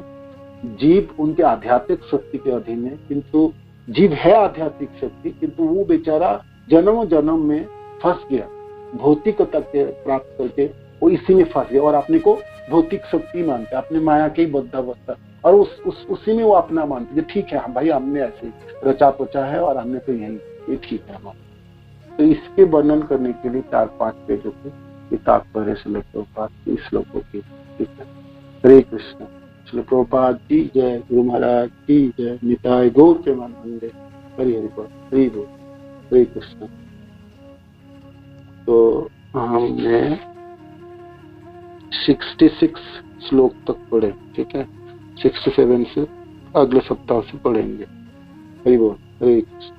जीव उनके आध्यात्मिक शक्ति के अधीन है, किंतु जीव है आध्यात्मिक शक्ति, किंतु वो बेचारा जन्म जन्म में फंस गया, भौतिकता के प्राप्त करके वो इसी में फंस गया और अपने को भौतिक शक्ति मानते, अपने माया के ही बद्धावस्था, और उसी में वो अपना मानते हैं। ठीक है हम भाई, हमने ऐसे रचा पचा है और हमने तो यही, ये ठीक है हमारा। तो इसके वर्णन करने के लिए 4-5 पेजों के तात्पर्य से लेकर इस श्लोकों की। ठीक है, हरे कृष्ण। श्री प्रभुपाद की जय, गुरु महाराज की जय, निताय गौर प्रेमानंदे, हरि हरि बोल, हरि बोल, हरे कृष्ण। तो हमने 66 श्लोक तक पढ़े, ठीक है। 67 से अगले सप्ताह से पढ़ेंगे। हरि बोल, हरे कृष्ण।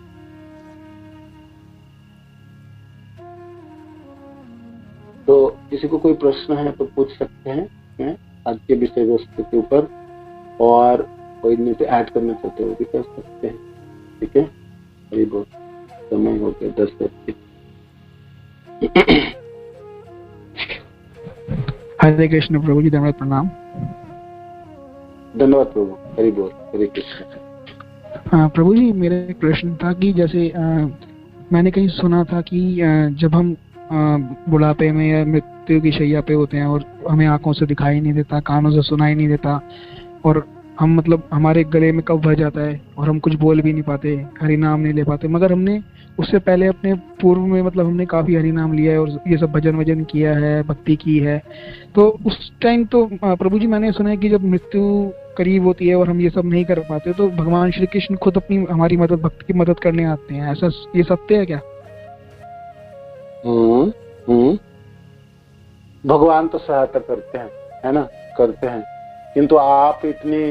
तो किसी को कोई प्रश्न है तो पूछ सकते हैं आज के विषय वस्तु के ऊपर, और कोई नहीं तो ऐड करना चाहते हो भी कर सकते हैं। ठीक है, हरि बोल। समय हो गया 10 बजे। हरे कृष्ण प्रभु जी, धन्यवाद, प्रणाम। धन्यवाद प्रभु, हरि बोल, हरे कृष्ण। प्रभु जी, मेरा एक प्रश्न था कि जैसे मैंने कहीं सुना था कि जब हम बुढ़ापे में या मृत्यु की शैया पे होते हैं और हमें आंखों से दिखाई नहीं देता, कानों से सुनाई नहीं देता, और हम मतलब हमारे गले में कफ भर जाता है और हम कुछ बोल भी नहीं पाते, हरि नाम नहीं ले पाते, मगर हमने उससे पहले अपने पूर्व में मतलब हमने काफी हरि नाम लिया है और ये सब भजन वजन किया है, भक्ति की है। तो उस टाइम तो प्रभु जी मैंने सुना है कि जब मृत्यु करीब होती है और हम ये सब नहीं कर पाते तो भगवान श्री कृष्ण खुद अपनी हमारी मदद, भक्त की मदद करने आते हैं। ऐसा ये सत्य है क्या? भगवान तो सहायता करते हैं, है ना, करते हैं, किंतु आप इतने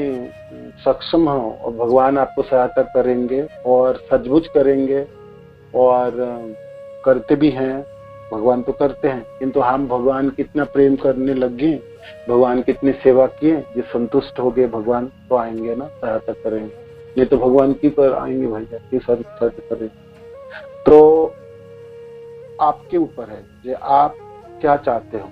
सक्षम हो और भगवान आपको सहायता करेंगे और सचमुच करेंगे और करते भी हैं। भगवान तो करते हैं, किंतु हम भगवान कितना प्रेम करने लगे, भगवान कितनी सेवा किए, ये संतुष्ट हो गए भगवान तो आएंगे ना, सहायता करेंगे, नहीं तो भगवान की पर आएंगे भैया, की सहायता करें। तो आपके ऊपर है जो आप क्या चाहते हो,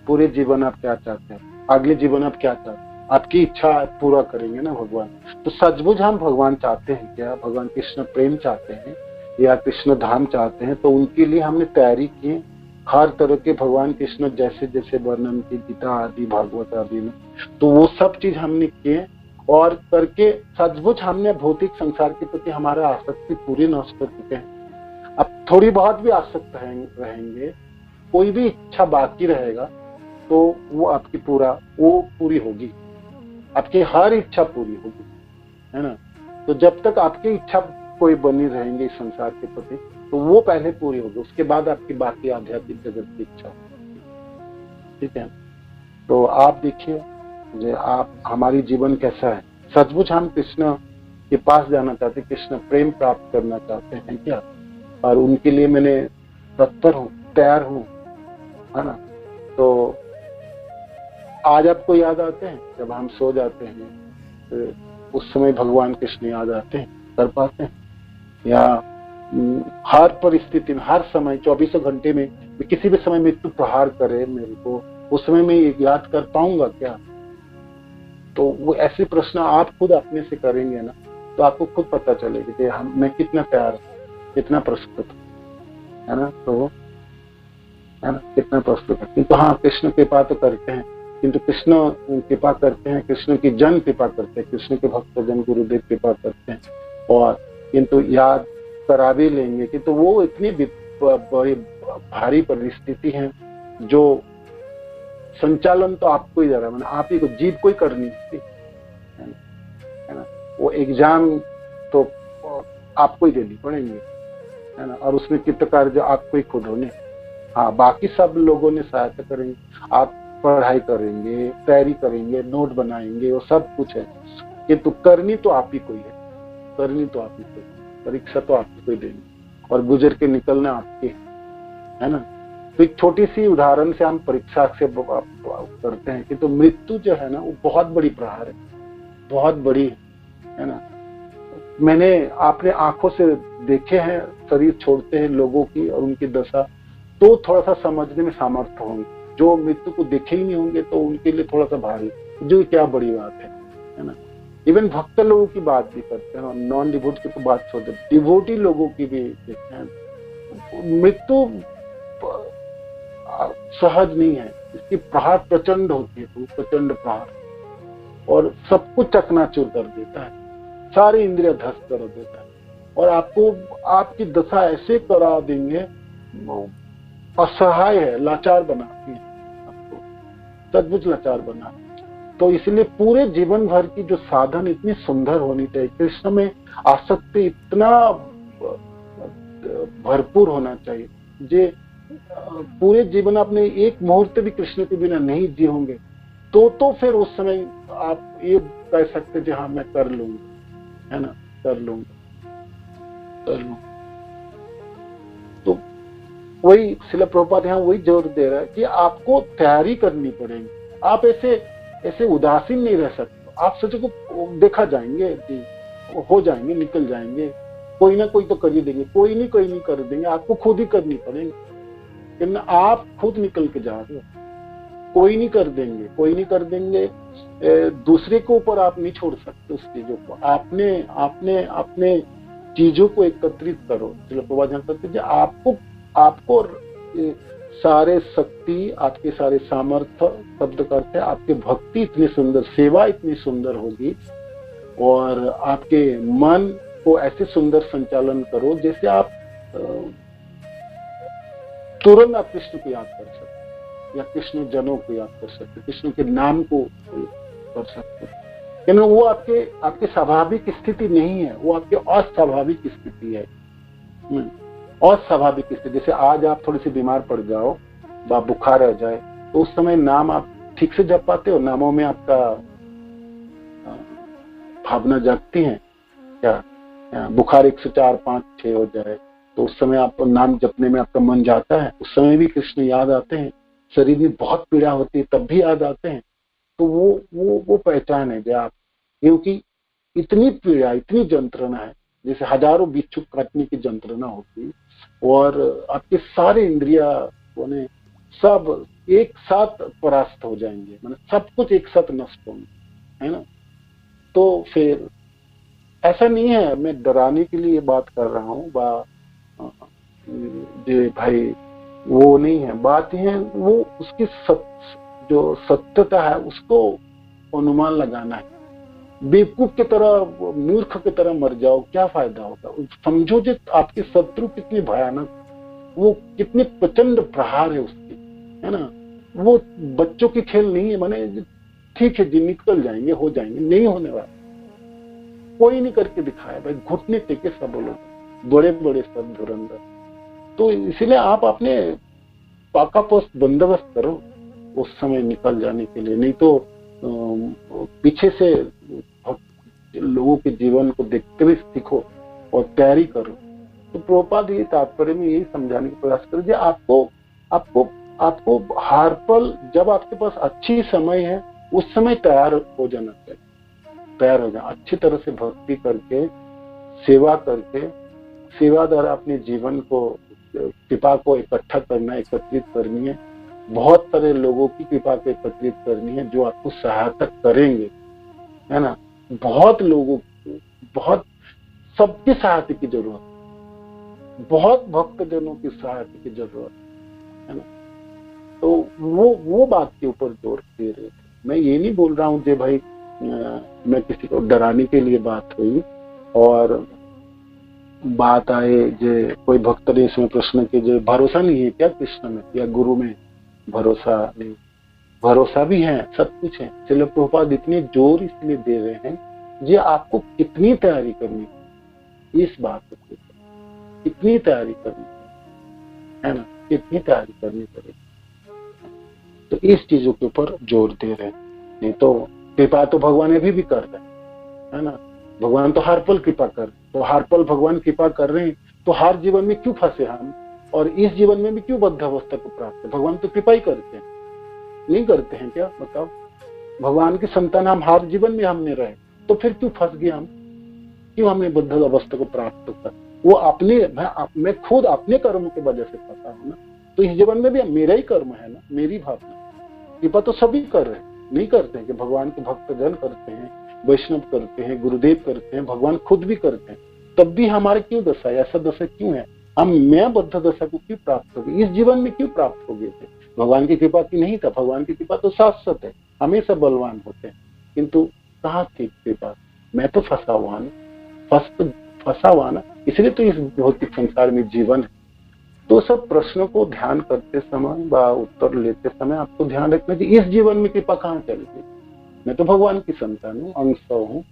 पूरे जीवन आप क्या चाहते हो, अगले जीवन आप क्या चाहते हो, आपकी इच्छा पूरा करेंगे ना भगवान। तो सचमुच हम भगवान चाहते हैं क्या, भगवान कृष्ण प्रेम चाहते हैं या कृष्ण धाम चाहते हैं, तो उनके लिए हमने तैयारी की हर तरह के भगवान कृष्ण जैसे जैसे वर्णन की गीता आदि भागवत आदि में, तो वो सब चीज हमने किए और करके सचमुच हमने भौतिक संसार के प्रति हमारा आसक्ति पूरी नष्ट कर चुके हैं। अब थोड़ी बहुत भी आसक्त रहेंगे, कोई भी इच्छा बाकी रहेगा तो वो आपकी पूरी होगी, आपकी हर इच्छा पूरी होगी, है ना। तो जब तक आपकी इच्छा कोई बनी रहेंगे इस संसार के प्रति तो वो पहले पूरी होगी, उसके बाद आपकी बाकी आध्यात्मिक जगत की इच्छा, ठीक है। तो आप देखिए जो आप हमारी जीवन कैसा है, सचमुच हम कृष्ण के पास जाना चाहते, कृष्ण प्रेम प्राप्त करना चाहते हैं क्या, और उनके लिए मैंने तत्पर हूँ, तैयार हूँ, है ना। तो आज आपको याद आते हैं जब हम सो जाते हैं, तो उस समय भगवान कृष्ण याद आते हैं, कर पाते हैं, या हर परिस्थिति में हर समय 24 घंटे में किसी भी समय मृत्यु प्रहार करे मेरे को, उस समय मैं याद कर पाऊंगा क्या। तो वो ऐसे प्रश्न आप खुद अपने से करेंगे ना, तो आपको खुद पता चलेगा कि मैं कितना तैयार, कितना प्रस्तुत, है ना। तो है ना, कितना प्रस्तुत है। किंतु हाँ, कृष्ण कृपा तो करते हैं, किंतु कृष्ण कृपा करते हैं, कृष्ण की जन कृपा करते हैं, कृष्ण के भक्त जन गुरुदेव कृपा करते हैं, और किंतु याद करा भी लेंगे कि तो वो इतनी बड़ी भारी परिस्थिति है जो संचालन तो आपको ही जा रहा है, आप ही को, जीव को ही करनी थी, है ना। वो एग्जाम तो आपको ही देनी पड़ेंगे, है ना, और उसमें कृतकार्य आपको ही खुद होने। हाँ, बाकी सब लोगों ने सहायता करेंगे, आप पढ़ाई करेंगे, तैयारी करेंगे, नोट बनाएंगे, वो सब कुछ है, किंतु करनी तो आप ही को ही है, करनी तो आप ही को, परीक्षा तो आपको कोई देनी और गुजर के निकलना आपके, है ना। तो एक छोटी सी उदाहरण से हम परीक्षा से करते हैं कि तो मृत्यु जो है ना वो बहुत बड़ी प्रहार है, बहुत बड़ी, है ना। आपने आंखों से देखे हैं शरीर छोड़ते हैं लोगों की और उनकी दशा, तो थोड़ा सा समझने में सामर्थ्य होंगे, जो मृत्यु को देखे ही नहीं होंगे तो उनके लिए थोड़ा सा भारी, जो क्या बड़ी बात है ना। इवन भक्त लोगों की बात भी करते हैं, नॉन डिवोटी की तो बात छोड़ते, डिवोटी लोगों की भी देखते हैं, मृत्यु सहज नहीं है, इसकी प्रहार प्रचंड होती है, तो प्रचंड प्रहार, और सब कुछ चकनाचूर कर देता है, सारी इंद्रिय ध्वस्त कर देता है, और आपको आपकी दशा ऐसे करा देंगे, असहाय है, लाचार बनाती है आपको, सचमुच लाचार बना। तो इसलिए पूरे जीवन भर की जो साधन इतनी सुंदर होनी चाहिए, कृष्ण में आसक्ति इतना भरपूर होना चाहिए, जे पूरे जीवन आपने एक मुहूर्त भी कृष्ण के बिना नहीं जी होंगे, तो फिर उस समय आप ये कह सकते जी हाँ मैं कर लूंगा, है ना, कर लूंगा। तो वही श्रील प्रभुपाद यहाँ वही जोर दे रहा है कि आपको तैयारी करनी पड़ेगी, आप ऐसे उदासीन नहीं रह सकते। आप सोचो को देखा जाएंगे, हो जाएंगे, निकल जाएंगे, कोई ना कोई तो कर ही देंगे, कोई नहीं कर देंगे, आपको खुद ही करनी पड़ेगी, लेकिन आप खुद निकल के जा रहे हो, कोई नहीं कर देंगे, दूसरे के ऊपर आप नहीं छोड़ सकते उस चीजों को, आपने अपने चीजों को एकत्रित करो। चलो प्रभाजन करते आपको सारे शक्ति, आपके सारे सामर्थ्य शब्द करते, आपके भक्ति इतनी सुंदर, सेवा इतनी सुंदर होगी, और आपके मन को ऐसे सुंदर संचालन करो जैसे आप तुरंत आप कृष्ण को याद कर सकते, या कृष्ण जनों को याद कर सकते, कृष्ण के नाम को कर सकते, लेकिन वो आपके स्वाभाविक स्थिति नहीं है, वो आपके अस्वाभाविक स्थिति है, अस्वाभाविक स्थिति। जैसे आज आप थोड़ी सी बीमार पड़ जाओ, बुखार आ जाए, तो उस समय नाम आप ठीक से जप पाते हो, नामों में आपका भावना जागती है क्या, बुखार 104, 5, 6 हो जाए तो उस समय आप नाम जपने में आपका मन जाता है, उस समय भी कृष्ण याद आते हैं। शरीर में बहुत पीड़ा होती है तब भी याद आते हैं। तो वो पहचान है जो आप, क्योंकि इतनी पीड़ा, इतनी जंत्रणा है, जैसे हजारों बिच्छू काटने की जंत्रणा होती, और आपके सारे इंद्रिया ने सब एक साथ परास्त हो जाएंगे, मतलब सब कुछ एक साथ नष्ट होंगे, है ना। तो फिर ऐसा नहीं है मैं डराने के लिए बात कर रहा हूँ, भाई वो नहीं है बात, है वो उसकी जो सत्यता है उसको अनुमान लगाना है। बेवकूफ की तरह, मूर्ख की तरह मर जाओ, क्या फायदा होगा। समझो जो आपके शत्रु कितनी भयानक, वो कितने प्रचंड प्रहार है उसकी, है ना। वो बच्चों की खेल नहीं है, माने ठीक है जी निकल जाएंगे, हो जाएंगे, नहीं होने वाला। कोई नहीं करके दिखाया भाई, घुटने टेके सब लोग, बड़े बड़े सब धुरंधर। तो इसलिए आप अपने पाका पोस्ट बंदोबस्त करो उस समय निकल जाने के लिए, नहीं तो पीछे से लोगों के जीवन को देखते हुए सीखो और तैयारी करो। तो प्रभुपाद ये तात्पर्य में यही समझाने का प्रयास करो, आपको हर पल जब आपके पास अच्छी समय है उस समय तैयार हो जाना चाहिए, तैयार हो जाना, अच्छी तरह से भक्ति करके, सेवा करके, सेवा द्वारा अपने जीवन को, कृपा को इकट्ठा करना, एकत्रित करनी है। बहुत सारे लोगों की कृपा को एकत्रित करनी है जो आपको सहायता करेंगे, है ना। बहुत लोगों को, बहुत सबकी सहायता की जरूरत, बहुत भक्तजनों की सहायता की जरूरत है ना। तो वो बात के ऊपर जोर दे रहे थे। मैं ये नहीं बोल रहा हूँ कि भाई मैं किसी को डराने के लिए बात हुई, और बात आए जो कोई भक्त ने इसमें प्रश्न किया जो भरोसा नहीं है क्या कृष्ण में या गुरु में, भरोसा नहीं, भरोसा भी है, सब कुछ है। चलो प्रभुपाद इतने जोर इसलिए दे रहे हैं ये आपको कितनी तैयारी करनी इस बात को, कितनी तैयारी करनी है ना, कितनी तैयारी करनी पड़ेगी। तो इस चीजों के ऊपर जोर दे रहे हैं। नहीं तो कृपा तो भगवान अभी भी कर रहे है ना, भगवान तो हर पल कृपा कर, तो हर पल भगवान कृपा कर रहे हैं, तो हर जीवन में क्यों फंसे हम, और इस जीवन में भी क्यों बद्ध अवस्था को प्राप्त है। भगवान तो कृपा ही करते हैं, नहीं करते हैं क्या बताओ। भगवान की संतान हम हर जीवन में हमने रहे, तो फिर क्यों फंस गए हम, क्यों हमने बद्ध अवस्था को प्राप्त कर। वो अपने, मैं खुद अपने कर्म की वजह से फंसा हूं ना, तो इस जीवन में भी मेरा ही कर्म है ना, मेरी भावना। कृपा तो सभी कर रहे हैं, नहीं करते हैं कि भगवान के भक्तजन करते हैं, वैष्णव करते हैं, गुरुदेव करते हैं, भगवान खुद भी करते हैं, तब भी हमारे क्यों दशा, ऐसा दशा क्यों है। मैं बद्ध दशा को क्यों प्राप्त हो गई, इस जीवन में क्यों प्राप्त हो गए थे। भगवान की कृपा की नहीं था, भगवान की कृपा तो शाश्वत है, हमेशा बलवान होते हैं, किंतु कहाँ थी कृपा। मैं तो फंसा हुआ ना, इसलिए तो इस भौतिक संसार में जीवन है। तो सब प्रश्नों को ध्यान करते समय व उत्तर लेते समय आपको ध्यान रखना कि इस जीवन में कृपा कहाँ चलती। मैं तो भगवान की संतान हूँ, अंश हूँ,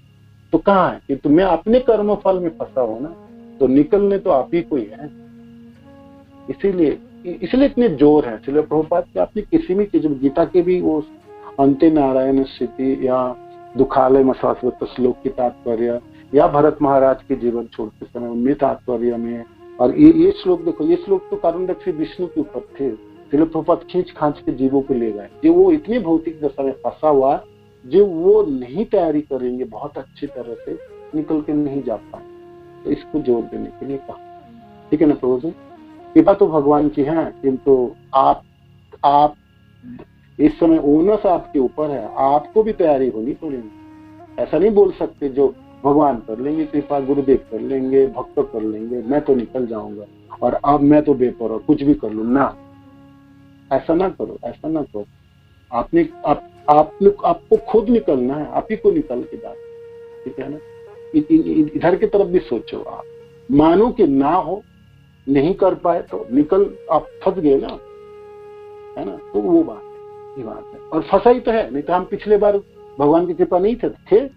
तो कहाँ है कि तुम्हें अपने कर्म फल में फंसा हो ना, तो निकलने तो आप ही को ही है। इसीलिए इतने जोर है। चलो प्रभुपाद के आपने किसी भी चीज, गीता के भी वो अंत्य नारायण स्थिति या दुखालय में शाश्वत श्लोक की तात्पर्य, या भरत महाराज के जीवन छोड़ते समय उनमें तात्पर्य में, और ये श्लोक देखो, ये श्लोक तो कारण श्री विष्णु के ऊपर थे। चलो प्रभुपाद खींच खांच के जीवों को ले गए, जो वो इतनी भौतिक दशा में फंसा हुआ, जो वो नहीं तैयारी करेंगे बहुत अच्छी तरह से, निकल के नहीं जा पाए। तो इसको जोर देने के लिए कहा, ठीक है ना प्रभु जी। कृपा तो भगवान की है, किंतु आप इस समय ओनस आपके ऊपर है, आपको भी तैयारी होनी पड़ेगी। ऐसा नहीं बोल सकते जो भगवान कर लेंगे कृपा, गुरुदेव कर लेंगे, भक्त कर लेंगे, मैं तो निकल जाऊंगा और अब मैं तो बेपरवाह कुछ भी कर लूं ना। ऐसा ना करो, ऐसा ना करो। आपको खुद निकलना है, आप ही को निकल के जाना, ठीक है ना। इधर की तरफ भी सोचो आप, मानो कि ना हो, नहीं कर पाए तो निकल, आप फंस गए ना, है ना। तो वो बात है, ये बात है। और फंसा ही तो है, नहीं तो हम पिछले बार भगवान की कृपा नहीं थे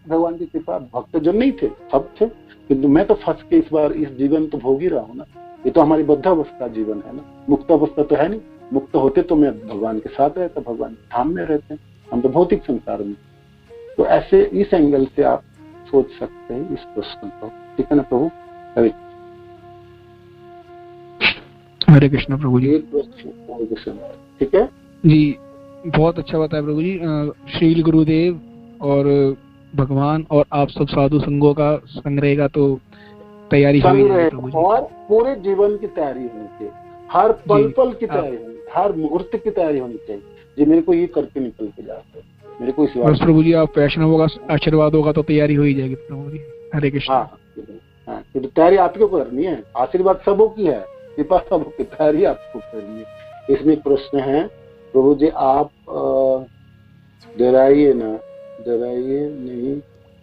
भगवान की कृपा, भक्तजन नहीं थे, सब थे, किंतु मैं तो फंस के इस बार इस जीवन तो भोग ही रहा हूँ ना। ये तो हमारी बद्ध अवस्था जीवन है ना, मुक्त अवस्था तो है नहीं। मुक्त होते तो मैं भगवान के साथ रहता, भगवान के धाम में रहते हैं, हम तो भौतिक संसार में। तो ऐसे इस एंगल से आप सोच सकते हैं इस प्रश्न को, ठीक है ना प्रभु। हरे कृष्ण प्रभु जी। एक प्रश्न, हरे कृष्ण, ठीक है जी, बहुत अच्छा बताया प्रभु जी। श्रील गुरुदेव और भगवान और आप सब साधु संघों का संग्रह का तो तैयारी हो ही जाएगी प्रभु जी। और पूरे जीवन की तैयारी होनी चाहिए, हर पल पल की तैयारी होनी, हर मुहूर्त की तैयारी होनी चाहिए। जी मेरे को ये करके निकल के जाते, मेरे को इस बात बस प्रभु जी आप वैष्णवों का आशीर्वाद होगा तो तैयारी हो ही जाएगी प्रभु जी। हरे कृष्ण। हाँ, तो तैयारी आपको करनी है, आशीर्वाद सबों की है, कृपा सबों की, तैयारी आपको करनी है। इसमें प्रश्न है प्रभु जी, आप डराइए ना, डराइए नहीं,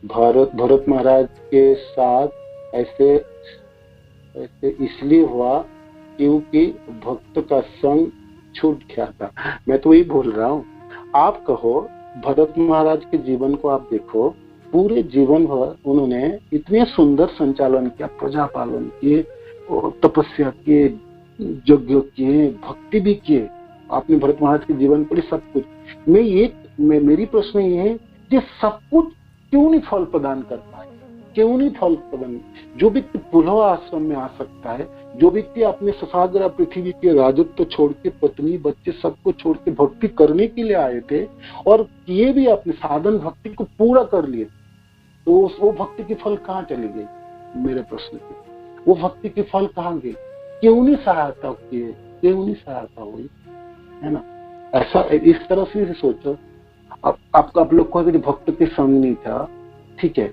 भरत महाराज के साथ ऐसे इसलिए हुआ क्योंकि भक्त का संग छूट गया था। मैं तो वही बोल रहा हूँ, आप कहो भरत महाराज के जीवन को आप देखो, पूरे जीवन भर उन्होंने इतने सुंदर संचालन किया, प्रजा पालन किए, तपस्या किए, यज्ञ किए, भक्ति भी किए। आपने भरत महाराज के जीवन पर सब कुछ, मेरी प्रश्न ये है कि सब कुछ क्यों नहीं फल प्रदान कर पाए, क्यों नहीं फल प्रदान? जो व्यक्ति पुलह आश्रम में आ सकता है, जो व्यक्ति अपने ससाग्र पृथ्वी के राजत्व छोड़ के, पत्नी बच्चे सबको छोड़ के भक्ति करने के लिए आए थे और किए भी, अपने साधन भक्ति को पूरा कर लिए, तो वो भक्ति के फल कहाँ चली गई? मेरे प्रश्न पे वो भक्ति के फल कहाँ गए? क्यों नहीं सहायता किए, क्यों नहीं सहायता हुई, है ना? ऐसा इस तरह से सोचो। अब आप लोग को भक्त के संग नहीं था, ठीक है,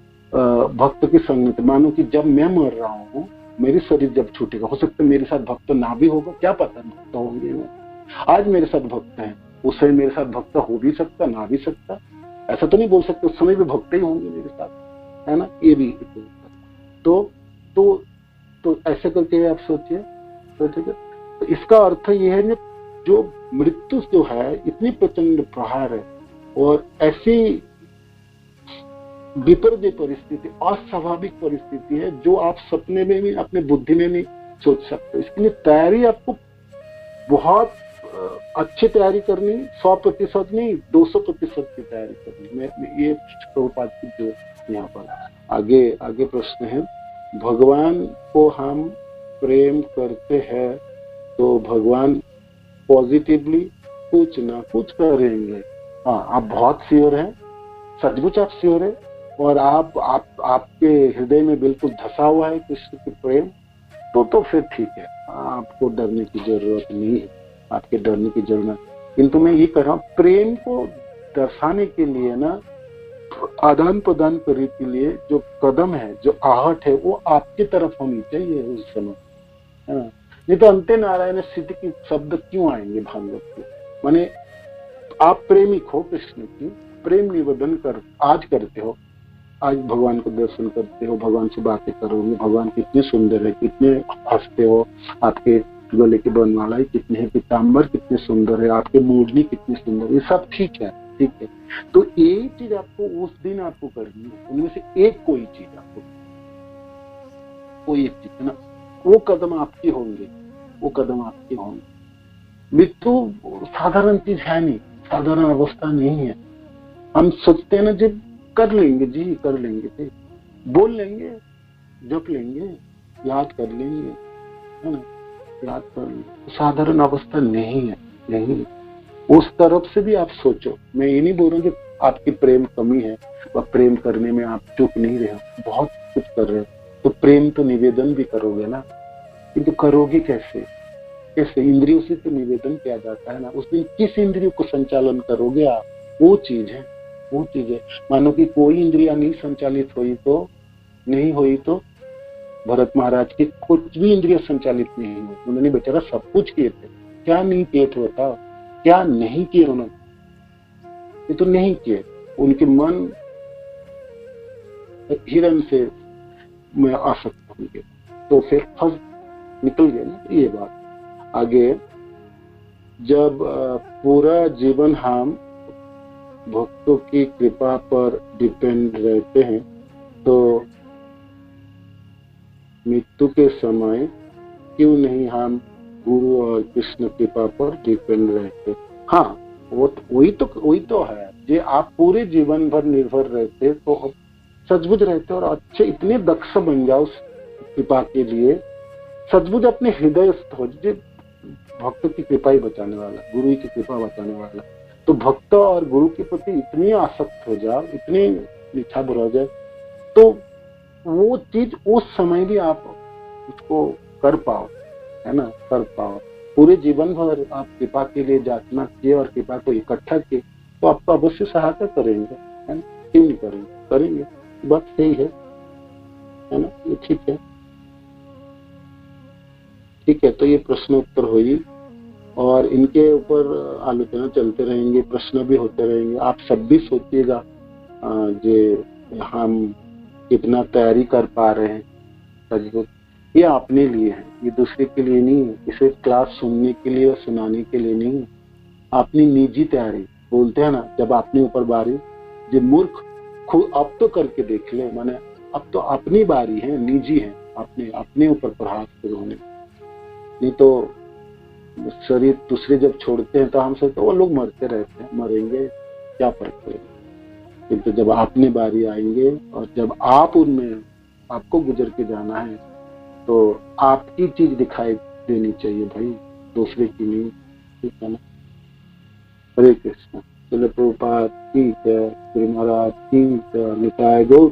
भक्त के संग नहीं था। मानो कि जब मैं मर रहा हूँ, मेरी शरीर जब छूटेगा, हो सकता है मेरे साथ भक्त ना भी होगा, क्या पता भक्त होंगे ना। आज मेरे साथ भक्त है, उस समय मेरे साथ भक्त हो भी सकता, ना भी सकता, ऐसा तो नहीं बोल सकते, उस समय भी भक्त ही होंगे मेरे साथ, है ना? ये भी तो ऐसे करके आप सोचिए। तो इसका अर्थ ये है, जो मृत्यु जो है इतनी प्रचंड प्रहार है और ऐसी विपर्य परिस्थिति, अस्वाभाविक परिस्थिति है जो आप सपने में भी, अपने बुद्धि में नहीं सोच सकते। इसके लिए तैयारी आपको बहुत अच्छी तैयारी करनी, 100% नहीं 200% की तैयारी करनी। मैं ये प्रभुपाद की जो यहाँ पर आगे प्रश्न है, भगवान को हम प्रेम करते हैं तो भगवान पॉजिटिवली कुछ ना कुछ करेंगे। हाँ, आप बहुत श्योर हैं, सचमुच आप श्योर है, और आपके हृदय में बिल्कुल धसा हुआ है कृष्ण की प्रेम, तो फिर ठीक है, आपको डरने की जरूरत नहीं है, आपके डरने की जरूरत। किंतु मैं ये कह रहा हूँ, प्रेम को दर्शाने के लिए ना, आदान प्रदान करने के लिए जो कदम है, जो आहट है, वो आपकी तरफ होनी चाहिए उस समय, है ना? नहीं तो अंते नारायण स्थिति की शब्द क्यों आएंगे भागवत के? माने आप प्रेमिक हो कृष्ण की, प्रेम निवेदन आज करते हो, आज भगवान को दर्शन करते हो, भगवान से बातें करोगे, भगवान कितने सुंदर है, कितने हंसते हो, आपके गले के बनवाला कितने है, पीताम्बर कितने सुंदर है, आपके मोरनी कितनी सुंदर है, ये सब ठीक है, ठीक है। तो एक चीज आपको उस दिन आपको करनी है, उनमें से एक कोई चीज आपको, कोई एक चीज है ना, वो कदम आपके होंगे, वो कदम आपके होंगे। मृत्यु साधारण चीज है नहीं, साधारण अवस्था नहीं है। हम सोचते हैं ना, जब कर लेंगे जी, कर लेंगे जी, बोल लेंगे, जप लेंगे, याद कर लेंगे, है ना, याद कर लेंगे, साधारण अवस्था नहीं है, नहीं। उस तरफ से भी आप सोचो। मैं ये नहीं बोल रहा हूँ कि आपकी प्रेम कमी है, वह प्रेम करने में आप चुप नहीं रहे हो, बहुत कुछ कर रहे हो, तो प्रेम तो निवेदन भी करोगे ना, किंतु करोगे कैसे? कैसे? इंद्रियों से तो निवेदन किया जाता है ना। उस दिन किस इंद्रियों को संचालन करोगे आप, वो चीज है, वो चीज है। मानो कि कोई इंद्रिया नहीं संचालित नहीं हुई तो भरत महाराज की कुछ भी इंद्रिया संचालित नहीं हुई। उन्होंने बेचारा सब कुछ किए थे, क्या नहीं किए थे बताओ, क्या नहीं किए उन्होंने? ये तो नहीं किए। उनके मन हिरण से मैं आसक्त होंगे, तो फिर फंस निकल गए ना, ये बात। आगे जब पूरा जीवन हम भक्तों की कृपा पर डिपेंड रहते हैं, तो मृत्यु के समय क्यों नहीं हम गुरु और कृष्ण कृपा पर डिपेंड रहते? हाँ, वही तो है। जे आप पूरे जीवन भर निर्भर रहते तो सचबुझ रहते और अच्छे इतने दक्ष बन जाओ कृपा के लिए, सचबुझ अपने हृदयस्थ हो। भक्त की कृपा ही बचाने वाला, गुरु की कृपा बचाने वाला। तो भक्त और गुरु के प्रति इतनी आसक्त हो जाओ, इतनी निष्ठा हो जाए, तो वो चीज उस समय भी आप उसको कर पाओ, है ना, कर पाओ। पूरे जीवन भर आप कृपा के लिए जाचना किए और कृपा को इकट्ठा किए, तो आपको अवश्य सहायता करेंगे, है ना, क्यों नहीं करेंगे, करेंगे, बात सही है ना, ये ठीक है। ठीक है, तो ये प्रश्न उत्तर हुई और इनके ऊपर आलोचना चलते रहेंगे, प्रश्न भी होते रहेंगे। आप सब भी सोचिएगा जो हम कितना तैयारी कर पा रहे हैं, सचमुच ये अपने लिए है, ये दूसरे के लिए नहीं है, इसे क्लास सुनने के लिए और सुनाने के लिए नहीं है। अपनी निजी तैयारी बोलते हैं ना, जब अपने ऊपर बारी, जो मूर्ख खुद अब तो करके देख ले, माने अब तो अपनी बारी है, निजी है, अपने ऊपर प्रहार शुरू होने। नहीं तो शरीर दूसरे जब छोड़ते हैं तो हम सोचते वो लोग मरते रहते हैं, मरेंगे क्या फर्क पड़ेगा, किंतु जब अपनी बारी आएंगे और जब आप उनमें आपको गुजर के जाना है तो आपकी चीज दिखाई देनी चाहिए भाई, दूसरे की नहीं, ठीक है ना। हरे कृष्ण। चलो प्रभुपाद की जय, श्री महाराज की जय, निताय गौर